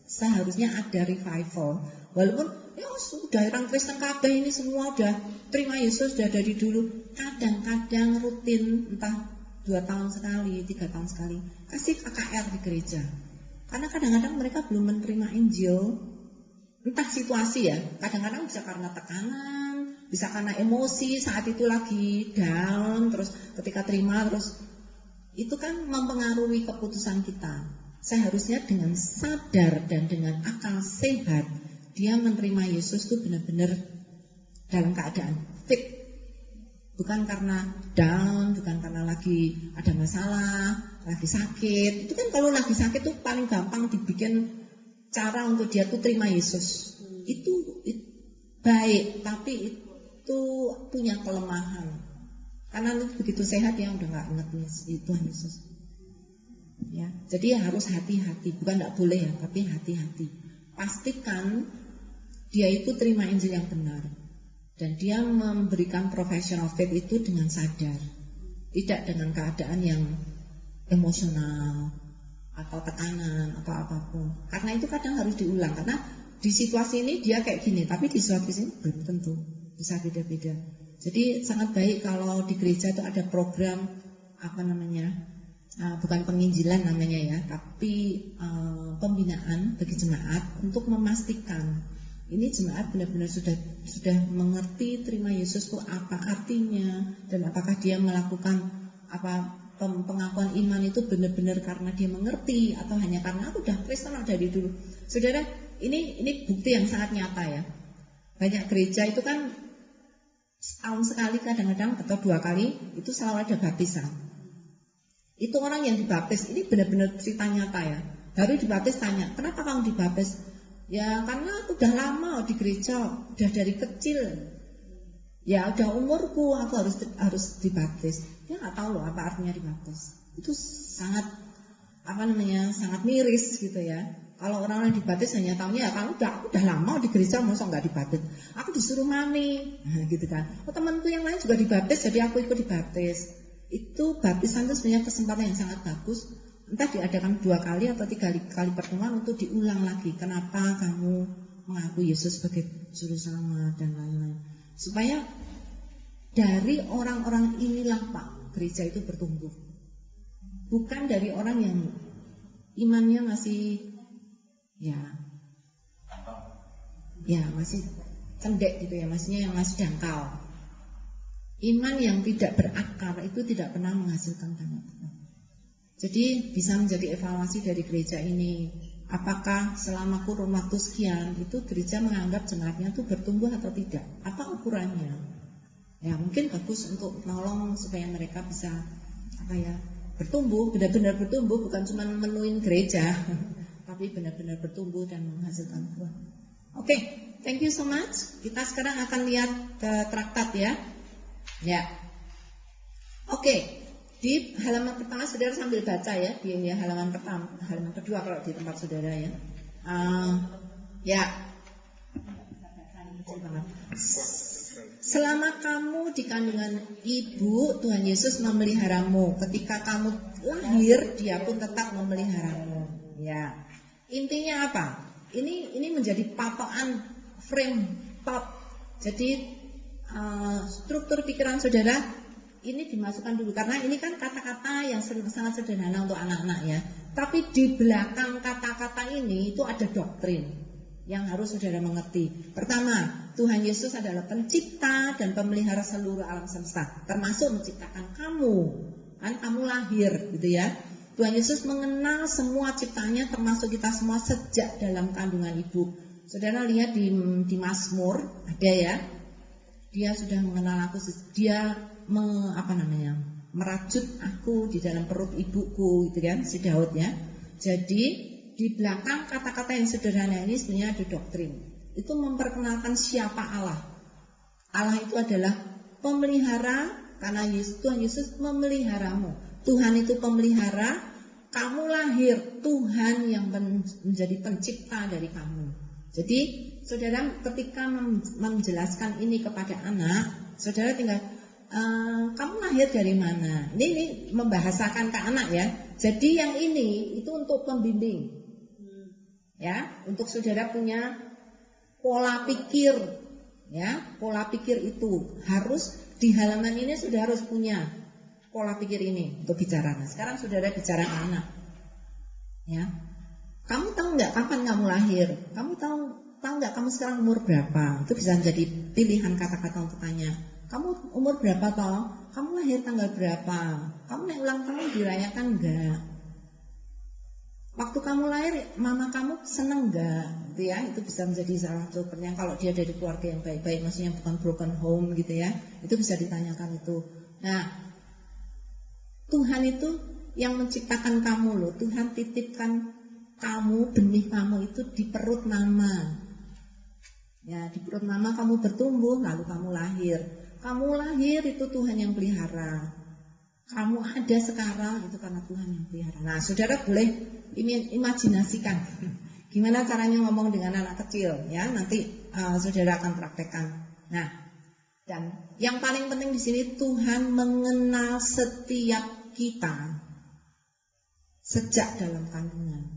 seharusnya ada revival. Walaupun ya sudah orang Kristen kabeh ini semua udah terima Yesus sudah dari dulu, kadang-kadang rutin entah 2 tahun sekali, 3 tahun sekali kasih KKR di gereja. Karena kadang-kadang mereka belum menerima Injil, entah situasi ya. Kadang-kadang bisa karena tekanan, bisa karena emosi saat itu lagi down, terus ketika terima terus itu kan mempengaruhi keputusan kita. Seharusnya dengan sadar dan dengan akal sehat dia menerima Yesus itu benar-benar dalam keadaan fit. Bukan karena down, bukan karena lagi ada masalah, lagi sakit. Itu kan kalau lagi sakit tuh paling gampang dibikin cara untuk dia tuh terima Yesus. Itu baik, tapi itu punya kelemahan. Karena begitu sehat ya udah nggak ingat Tuhan Yesus. Ya, jadi harus hati-hati, bukan nggak boleh ya, tapi hati-hati. Pastikan dia itu terima Injil yang benar dan dia memberikan professional faith itu dengan sadar, tidak dengan keadaan yang emosional atau tekanan atau apapun. Karena itu kadang harus diulang karena di situasi ini dia kayak gini, tapi di situasi ini belum tentu, bisa beda-beda. Jadi sangat baik kalau di gereja itu ada program bukan penginjilan namanya ya, tapi pembinaan bagi jemaat untuk memastikan ini jemaat benar-benar sudah mengerti terima Yesus itu apa artinya dan apakah dia melakukan pengakuan iman itu benar-benar karena dia mengerti atau hanya karena aku udah Kristen dari dulu. Saudara, ini bukti yang sangat nyata ya. Banyak gereja itu kan setahun sekali kadang-kadang atau 2 kali itu selalu ada baptisan. Itu orang yang dibaptis ini benar-benar cerita nyata ya. Baru dibaptis tanya, kenapa kamu dibaptis? Ya karena aku udah lama di gereja, udah dari kecil. Ya udah umurku aku harus dibaptis. Dia nggak tahu loh apa artinya dibaptis. Itu sangat sangat miris gitu ya. Kalau orang-orang dibaptis hanya tahunya ya aku udah lama di gereja masa nggak dibaptis. Aku disuruh mami, gitu kan. Oh temanku yang lain juga dibaptis jadi aku ikut dibaptis. Itu baptisan itu sebenarnya kesempatan yang sangat bagus. Entah diadakan 2 kali atau 3 kali pertemuan untuk diulang lagi. Kenapa kamu mengaku Yesus sebagai juru selamat dan lain-lain. Supaya dari orang-orang inilah Pak gereja itu bertumbuh. Bukan dari orang yang imannya masih masih cendek gitu ya, maksudnya yang masih dangkal. Iman yang tidak berakar itu tidak pernah menghasilkan banyak. Jadi bisa menjadi evaluasi dari gereja ini. Apakah selama kurun waktu sekian itu gereja menganggap jemaatnya itu bertumbuh atau tidak? Apa ukurannya? Ya mungkin bagus untuk nolong supaya mereka bisa bertumbuh, benar-benar bertumbuh, bukan cuma menuin gereja. Tapi benar-benar bertumbuh dan menghasilkan buah. Oke, thank you so much. Kita sekarang akan lihat ke traktat ya. Ya. Oke, di halaman pertama saudara sambil baca ya. Di halaman pertama, halaman kedua kalau di tempat saudara ya. Selama kamu di kandungan ibu, Tuhan Yesus memeliharamu. Ketika kamu lahir, Dia pun tetap memeliharamu. Ya, intinya apa? Ini menjadi patokan frame top. Jadi struktur pikiran saudara ini dimasukkan dulu, karena ini kan kata-kata yang sangat sederhana untuk anak-anak ya. Tapi di belakang kata-kata ini itu ada doktrin yang harus saudara mengerti. Pertama, Tuhan Yesus adalah pencipta dan pemelihara seluruh alam semesta, termasuk menciptakan kamu. Kan kamu lahir gitu ya. Tuhan Yesus mengenal semua ciptaannya, termasuk kita semua sejak dalam kandungan ibu. Saudara lihat di Mazmur ada ya. Dia sudah mengenal aku, dia merajut aku di dalam perut ibuku, gitu kan, si Daud ya. Jadi di belakang kata-kata yang sederhana ini sebenarnya ada doktrin. Itu memperkenalkan siapa Allah. Allah itu adalah pemelihara, karena Tuhan Yesus memeliharamu. Tuhan itu pemelihara, kamu lahir, Tuhan yang menjadi pencipta dari kamu. Jadi saudara ketika menjelaskan ini kepada anak, saudara tinggal kamu lahir dari mana? Ini membahasakan ke anak ya. Jadi yang ini itu untuk pembimbing. Ya, untuk saudara punya pola pikir, ya, pola pikir itu harus di halaman ini sudah harus punya pola pikir ini untuk bicara. Nah, sekarang saudara bicara ke anak, ya, kamu tahu nggak kapan kamu lahir? Kamu tahu nggak kamu sekarang umur berapa? Itu bisa menjadi pilihan kata-kata untuk tanya. Kamu umur berapa toh? Kamu lahir tanggal berapa? Kamu naik ulang tahun dirayakan enggak? Waktu kamu lahir, mama kamu seneng nggak? Gitu ya, itu bisa menjadi salah satu pertanyaan. Kalau dia dari keluarga yang baik-baik, maksudnya bukan broken home gitu ya, itu bisa ditanyakan itu. Nah, Tuhan itu yang menciptakan kamu loh. Tuhan titipkan kamu, benih kamu itu di perut mama. Ya, di perut mama kamu bertumbuh, lalu kamu lahir. Kamu lahir itu Tuhan yang pelihara. Kamu ada sekarang itu karena Tuhan yang pelihara. Nah, saudara boleh imajinasikan gimana caranya ngomong dengan anak kecil ya. Nanti saudara akan praktekkan. Nah, dan yang paling penting di sini Tuhan mengenal setiap kita sejak dalam kandungan.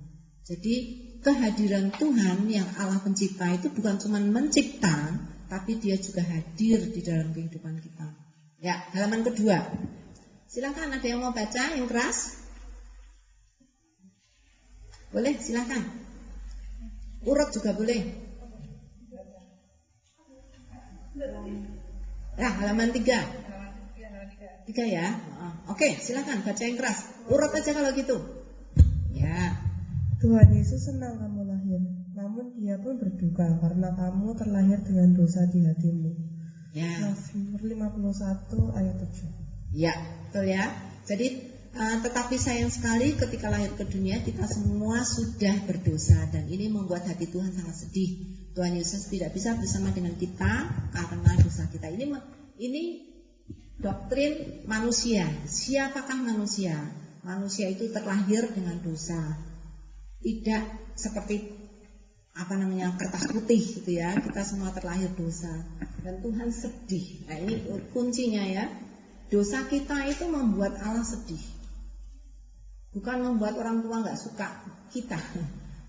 Jadi kehadiran Tuhan yang Allah pencipta itu bukan cuma mencipta, tapi Dia juga hadir di dalam kehidupan kita. Ya, halaman kedua. Silakan, ada yang mau baca yang keras? Boleh, silakan. Urut juga boleh. Nah, halaman 3. 3 ya. Oke, silakan baca yang keras. Urut aja kalau gitu. Ya. Tuhan Yesus senang kamu lahir, namun Dia pun berduka karena kamu terlahir dengan dosa di hatimu. Ya. Mazmur 51 ayat 7. Ya, betul ya. Jadi tetapi sayang sekali ketika lahir ke dunia kita semua sudah berdosa, dan ini membuat hati Tuhan sangat sedih. Tuhan Yesus tidak bisa bersama dengan kita karena dosa kita. Ini doktrin manusia. Siapakah manusia? Manusia itu terlahir dengan dosa. Tidak seperti kertas putih gitu ya. Kita semua terlahir dosa dan Tuhan sedih. Nah, ini kuncinya ya. Dosa kita itu membuat Allah sedih. Bukan membuat orang tua nggak suka kita,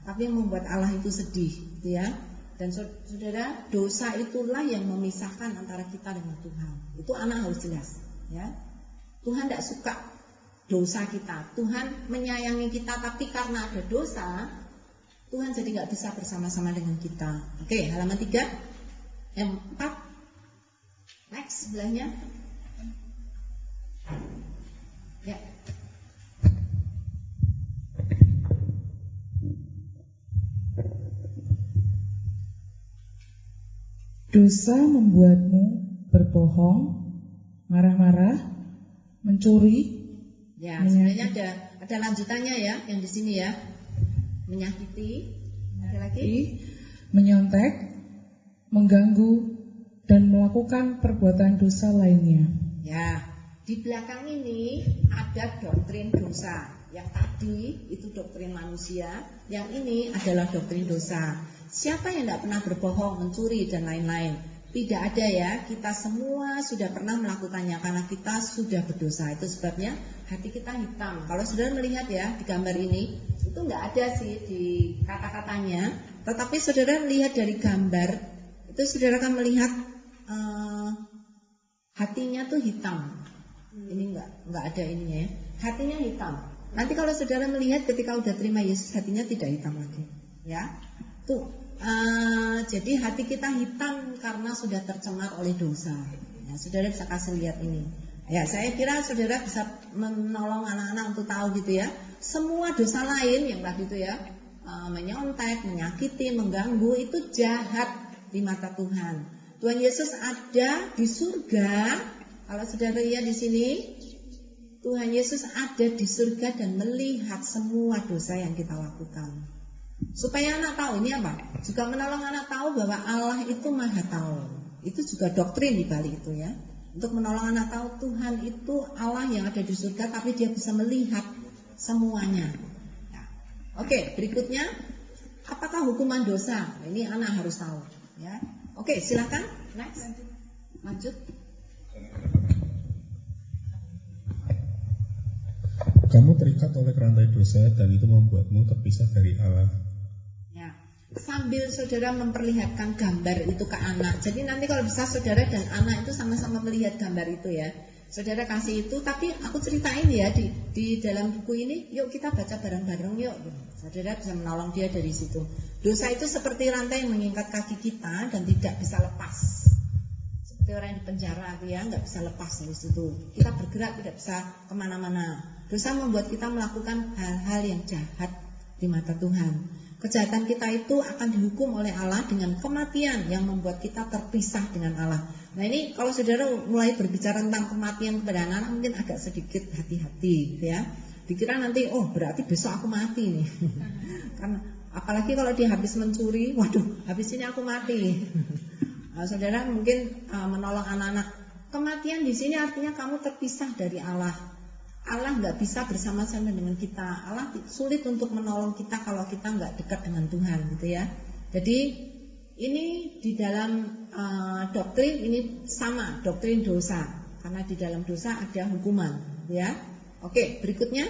tapi membuat Allah itu sedih, gitu ya. Dan saudara, dosa itulah yang memisahkan antara kita dengan Tuhan. Itu anak harus jelas, ya. Tuhan tidak suka dosa kita. Tuhan menyayangi kita, tapi karena ada dosa, Tuhan jadi nggak bisa bersama-sama dengan kita. Oke, halaman 3, 4, next sebelahnya. Ya. Dosa membuatmu berbohong, marah-marah, mencuri. Ya, sebenarnya ada lanjutannya ya, yang di sini ya. Menyakiti, ada lagi? Menyontek, mengganggu, dan melakukan perbuatan dosa lainnya. Ya, di belakang ini ada doktrin dosa. Yang tadi itu doktrin manusia, yang ini adalah doktrin dosa. Siapa yang tidak pernah berbohong, mencuri dan lain-lain? Tidak ada ya, kita semua sudah pernah melakukannya karena kita sudah berdosa. Itu sebabnya hati kita hitam. Kalau saudara melihat ya di gambar ini, itu nggak ada sih di kata-katanya, tetapi saudara melihat dari gambar, itu saudara akan melihat hatinya tuh hitam. Ini nggak ada ininya ya, hatinya hitam. Nanti kalau saudara melihat ketika udah terima Yesus, hatinya tidak hitam lagi, ya. Tuh. Jadi hati kita hitam karena sudah tercemar oleh dosa. Ya, saudara bisa kasih lihat ini. Ya, saya kira saudara bisa menolong anak-anak untuk tahu gitu ya. Semua dosa lain yang tadi itu ya, menyontek, menyakiti, mengganggu itu jahat di mata Tuhan. Tuhan Yesus ada di surga. Kalau saudara lihat di sini, Tuhan Yesus ada di surga dan melihat semua dosa yang kita lakukan. Supaya anak tahu ini apa? Juga menolong anak tahu bahwa Allah itu Maha Tahu. Itu juga doktrin di balik itu ya. Untuk menolong anak tahu Tuhan itu Allah yang ada di surga, tapi dia bisa melihat semuanya. Ya. Oke, berikutnya, apakah hukuman dosa? Nah, ini anak harus tahu. Ya. Oke, silakan. Next. Lanjut. Kamu terikat oleh rantai dosa dan itu membuatmu terpisah dari Allah. Ya, sambil saudara memperlihatkan gambar itu ke anak. Jadi nanti kalau bisa saudara dan anak itu sama-sama melihat gambar itu ya. Saudara kasih itu, tapi aku ceritain ya di dalam buku ini. Yuk kita baca bareng-bareng yuk. Saudara bisa menolong dia dari situ. Dosa itu seperti rantai yang mengikat kaki kita dan tidak bisa lepas. Seperti orang yang di penjara itu ya, nggak bisa lepas dari situ. Kita bergerak tidak bisa kemana-mana. Dosa membuat kita melakukan hal-hal yang jahat di mata Tuhan. Kejahatan kita itu akan dihukum oleh Allah dengan kematian yang membuat kita terpisah dengan Allah. Nah ini kalau saudara mulai berbicara tentang kematian kepada anak, mungkin agak sedikit hati-hati ya. Dikira nanti, oh berarti besok aku mati nih. Karena apalagi kalau dia habis mencuri, waduh habis ini aku mati. Nah, saudara mungkin menolong anak-anak. Kematian di sini artinya kamu terpisah dari Allah. Allah nggak bisa bersama-sama dengan kita. Allah sulit untuk menolong kita kalau kita nggak dekat dengan Tuhan, gitu ya. Jadi ini di dalam doktrin ini sama doktrin dosa, karena di dalam dosa ada hukuman, ya. Oke, berikutnya.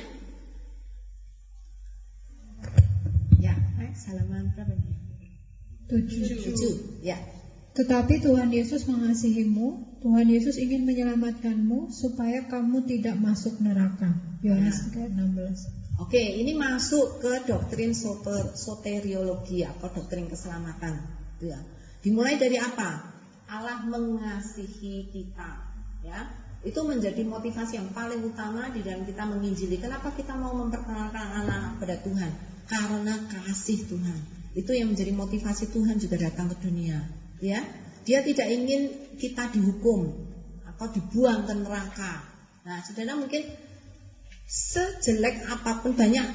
Ya, halaman berapa nih? 7. Ya. Tetapi Tuhan Yesus mengasihimu, Tuhan Yesus ingin menyelamatkanmu supaya kamu tidak masuk neraka. Yohanes 3:16. Oke, ini masuk ke doktrin soteriologi atau doktrin keselamatan. Ya. Dimulai dari apa? Allah mengasihi kita. Ya, itu menjadi motivasi yang paling utama di dalam kita menginjili. Kenapa kita mau memperkenalkan anak-anak pada Tuhan? Karena kasih Tuhan. Itu yang menjadi motivasi Tuhan juga datang ke dunia. Ya, dia tidak ingin kita dihukum atau dibuang ke neraka. Nah, saudara mungkin sejelek apapun banyak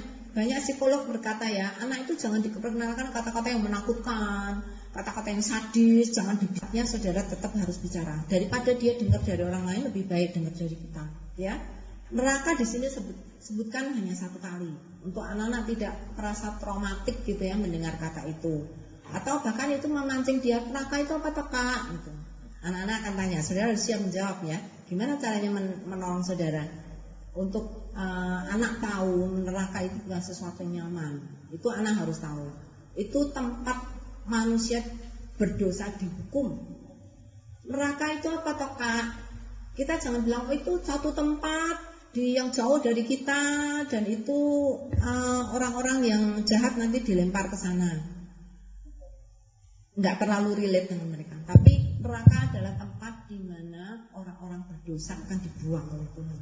psikolog berkata ya, anak itu jangan diperkenalkan kata-kata yang menakutkan, kata-kata yang sadis, jangan dibiarkan. Saudara tetap harus bicara. Daripada dia dengar dari orang lain, lebih baik dengar dari kita. Ya, neraka di sini sebutkan hanya satu kali untuk anak-anak tidak merasa traumatik gitu ya mendengar kata itu. Atau bahkan itu memancing dia, neraka itu apa toh kak? Gitu. Anak-anak akan tanya, saudara harus siap menjawab ya. Gimana caranya menolong saudara? Untuk anak tahu neraka itu bukan sesuatu yang nyaman. Itu anak harus tahu. Itu tempat manusia berdosa dihukum. Neraka itu apa toh kak? Kita jangan bilang oh, itu satu tempat yang jauh dari kita dan itu orang-orang yang jahat nanti dilempar ke sana. Nggak terlalu relate dengan mereka. Tapi neraka adalah tempat di mana orang-orang berdosa akan dibuang oleh Tuhan.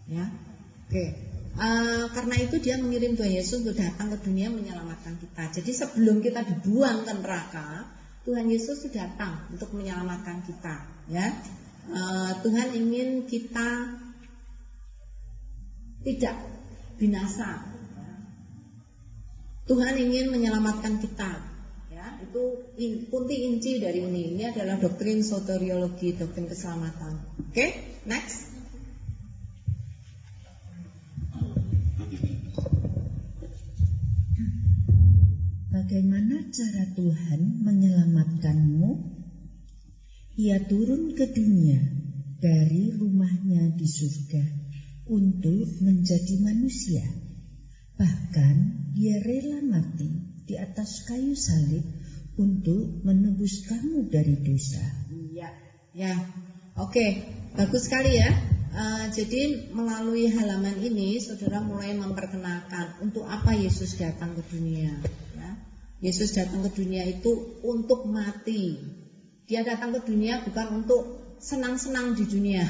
Ya, oke. Karena itu dia mengirim Tuhan Yesus untuk datang ke dunia menyelamatkan kita. Jadi sebelum kita dibuang ke neraka, Tuhan Yesus sudah datang untuk menyelamatkan kita. Ya, Tuhan ingin kita tidak binasa. Tuhan ingin menyelamatkan kita. Itu punti inti dari ini. Ini adalah doktrin soteriologi, doktrin keselamatan. Oke, next. Bagaimana cara Tuhan menyelamatkanmu? ia turun ke dunia dari rumahnya di surga untuk menjadi manusia. Bahkan dia rela mati di atas kayu salib untuk menebus kamu dari dosa. Ya, oke, bagus sekali ya. Jadi melalui halaman ini saudara mulai memperkenalkan untuk apa Yesus datang ke dunia. Ya. Yesus datang ke dunia itu untuk mati. Dia datang ke dunia bukan untuk senang-senang di dunia.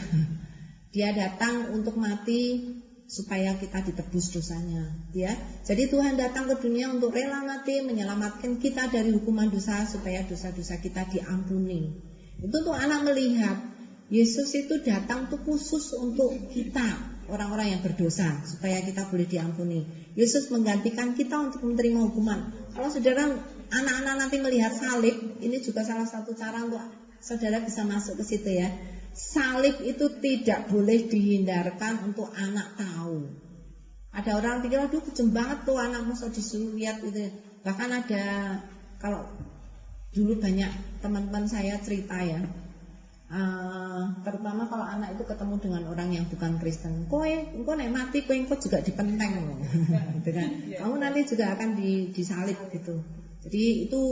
Dia datang untuk mati supaya kita ditebus dosanya, ya. Jadi Tuhan datang ke dunia untuk rela mati menyelamatkan kita dari hukuman dosa supaya dosa-dosa kita diampuni. Itu tuh anak melihat Yesus itu datang tuh khusus untuk kita, orang-orang yang berdosa, supaya kita boleh diampuni. Yesus menggantikan kita untuk menerima hukuman. Kalau saudara anak-anak nanti melihat salib, ini juga salah satu cara untuk saudara bisa masuk ke situ ya. Salib itu tidak boleh dihindarkan untuk anak tahu. Ada orang pikir, aduh kejem banget tuh anak masa disuruh lihat gitu. Bahkan ada, kalau dulu banyak teman-teman saya cerita ya, terutama kalau anak itu ketemu dengan orang yang bukan Kristen, engkau nek mati, engkau juga dipenteng loh, gitu kan? Kamu nanti juga akan disalib gitu. Jadi itu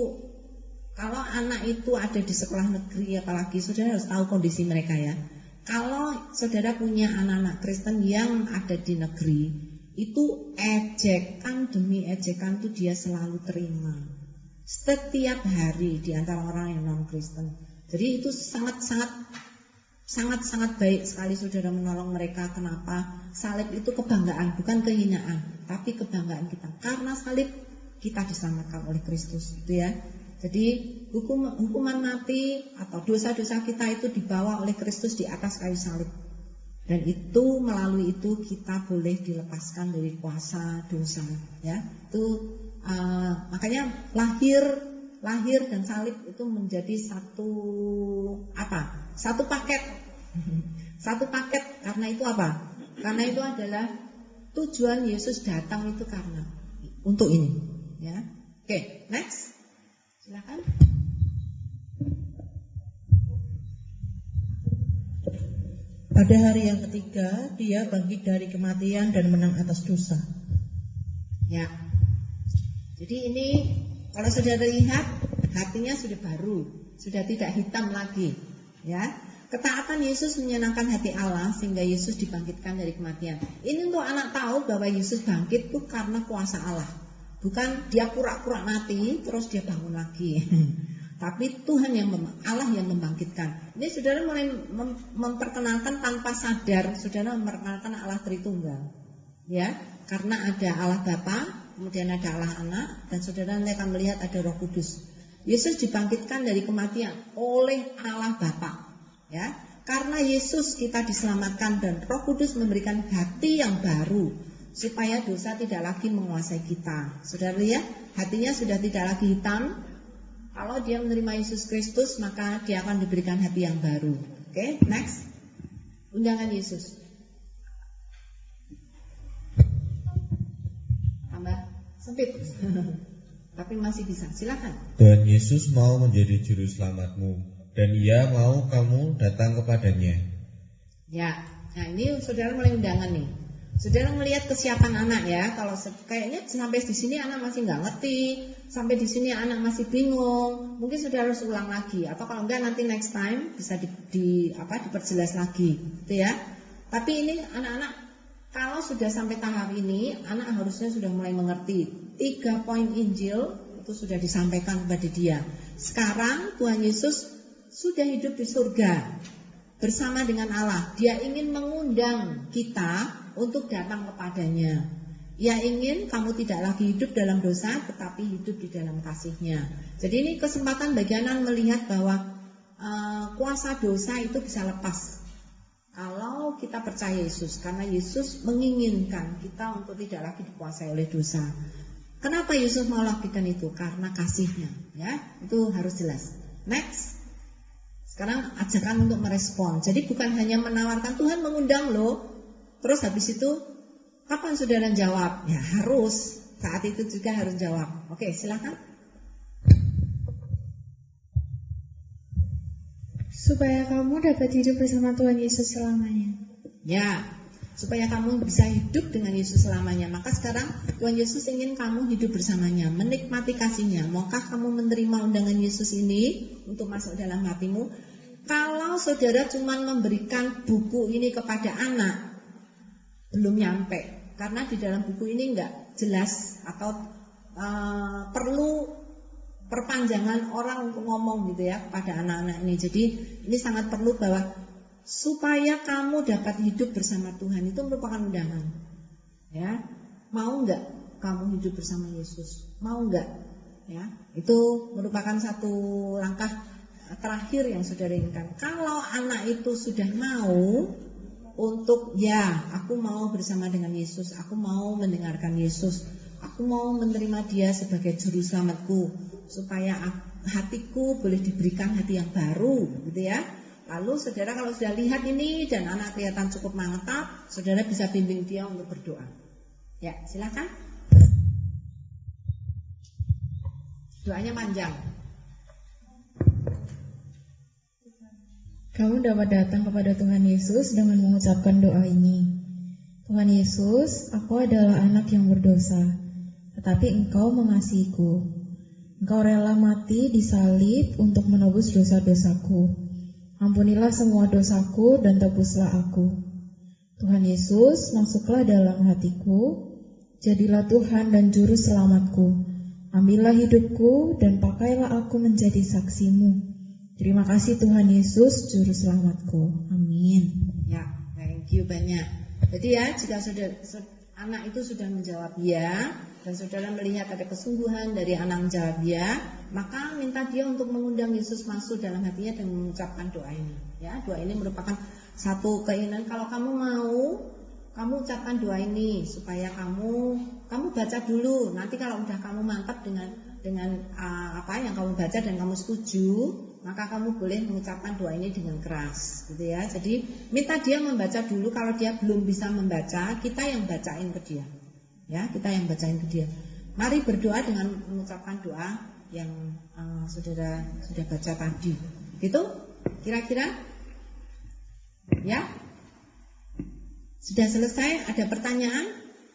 kalau anak itu ada di sekolah negeri, apalagi saudara harus tahu kondisi mereka ya. Kalau saudara punya anak-anak Kristen yang ada di negeri, itu ejekan demi ejekan itu dia selalu terima setiap hari di antara orang yang non Kristen. Jadi itu sangat baik sekali saudara menolong mereka. Kenapa? Salib itu kebanggaan, bukan kehinaan, tapi kebanggaan kita. Karena salib kita diselamatkan oleh Kristus, gitu ya. Jadi hukuman mati atau dosa-dosa kita itu dibawa oleh Kristus di atas kayu salib. Dan itu melalui itu kita boleh dilepaskan dari kuasa dosa, ya. Itu makanya lahir dan salib itu menjadi satu paket. Satu paket. Karena itu apa? Karena itu adalah tujuan Yesus datang itu karena untuk ini, ya. Oke, next. Silakan. Pada hari yang ketiga, dia bangkit dari kematian dan menang atas dosa. Ya. Jadi ini kalau saudara lihat, hatinya sudah baru, sudah tidak hitam lagi, ya. Ketaatan Yesus menyenangkan hati Allah sehingga Yesus dibangkitkan dari kematian. Ini untuk anak tahu bahwa Yesus bangkit itu karena kuasa Allah. Bukan dia pura-pura mati terus dia bangun lagi. Tapi Tuhan Allah yang membangkitkan. Ini saudara mulai memperkenalkan tanpa sadar, saudara memperkenalkan Allah Tritunggal. Ya, karena ada Allah Bapa, kemudian ada Allah Anak, dan saudara akan melihat ada Roh Kudus. Yesus dibangkitkan dari kematian oleh Allah Bapa. Ya, karena Yesus kita diselamatkan dan Roh Kudus memberikan hati yang baru. Supaya dosa tidak lagi menguasai kita. Saudara lihat, hatinya sudah tidak lagi hitam. Kalau dia menerima Yesus Kristus, maka dia akan diberikan hati yang baru. Oke, next. Undangan Yesus. Tambah sempit. Tapi masih bisa, silakan. Dan Yesus mau menjadi juru selamatmu, dan ia mau kamu datang kepadanya. Ya, nah ini saudara mulai undangan nih. Saudara melihat kesiapan anak ya. Kalau kayaknya sampai di sini anak masih nggak ngerti, sampai di sini anak masih bingung, mungkin saudara harus ulang lagi. Atau kalau enggak nanti next time bisa diperjelas lagi, gitu ya. Tapi ini anak-anak kalau sudah sampai tahap ini, anak harusnya sudah mulai mengerti. 3 poin Injil itu sudah disampaikan kepada dia. Sekarang Tuhan Yesus sudah hidup di surga bersama dengan Allah. Dia ingin mengundang kita untuk datang kepadanya. Ia ingin kamu tidak lagi hidup dalam dosa, tetapi hidup di dalam kasih-Nya. Jadi ini kesempatan bagi anak melihat bahwa kuasa dosa itu bisa lepas kalau kita percaya Yesus. Karena Yesus menginginkan kita untuk tidak lagi dikuasai oleh dosa. Kenapa Yesus mau lakukan itu? Karena kasih-Nya, ya. Itu harus jelas. Next. Sekarang ajakan untuk merespon. Jadi bukan hanya menawarkan, Tuhan mengundang loh. Terus habis itu kapan saudara jawab? Ya harus, saat itu juga harus jawab. Oke, silakan. Supaya kamu dapat hidup bersama Tuhan Yesus selamanya. Ya, supaya kamu bisa hidup dengan Yesus selamanya. Maka sekarang Tuhan Yesus ingin kamu hidup bersamanya, menikmati kasih-Nya. Maukah kamu menerima undangan Yesus ini untuk masuk dalam hatimu? Kalau saudara cuma memberikan buku ini kepada anak, belum nyampe. Karena di dalam buku ini enggak jelas atau perlu perpanjangan orang untuk ngomong gitu ya kepada anak-anak ini. Jadi ini sangat perlu bahwa supaya kamu dapat hidup bersama Tuhan itu merupakan undangan. Ya, mau enggak kamu hidup bersama Yesus? Mau enggak? Ya, itu merupakan satu langkah terakhir yang saudara inginkan. Kalau anak itu sudah mau untuk ya, aku mau bersama dengan Yesus, aku mau mendengarkan Yesus, aku mau menerima Dia sebagai juru selamatku, supaya hatiku boleh diberikan hati yang baru, gitu ya. Lalu saudara kalau sudah lihat ini dan anak kelihatan cukup mantap, saudara bisa bimbing dia untuk berdoa. Ya, silakan. Doanya panjang. Kamu dapat datang kepada Tuhan Yesus dengan mengucapkan doa ini. Tuhan Yesus, aku adalah anak yang berdosa, tetapi Engkau mengasihiku. Engkau rela mati di salib untuk menebus dosa-dosaku. Ampunilah semua dosaku dan tebuslah aku. Tuhan Yesus, masuklah dalam hatiku, jadilah Tuhan dan Juru Selamatku. Ambillah hidupku dan pakailah aku menjadi saksimu. Terima kasih Tuhan Yesus, Juru Selamatku. Amin. Ya, thank you banyak. Jadi ya, jika anak itu sudah menjawab ya, dan saudara melihat ada kesungguhan dari anak menjawab ya, maka minta dia untuk mengundang Yesus masuk dalam hatinya dan mengucapkan doa ini. Ya, doa ini merupakan satu keinginan. Kalau kamu mau, kamu ucapkan doa ini supaya kamu baca dulu. Nanti kalau udah kamu mantap dengan apa yang kamu baca dan kamu setuju, maka kamu boleh mengucapkan doa ini dengan keras, gitu ya. Jadi minta dia membaca dulu. Kalau dia belum bisa membaca, kita yang bacain ke dia. Ya, kita yang bacain ke dia. Mari berdoa dengan mengucapkan doa yang saudara sudah baca tadi. Gitu? Kira-kira? Ya? Sudah selesai? Ada pertanyaan?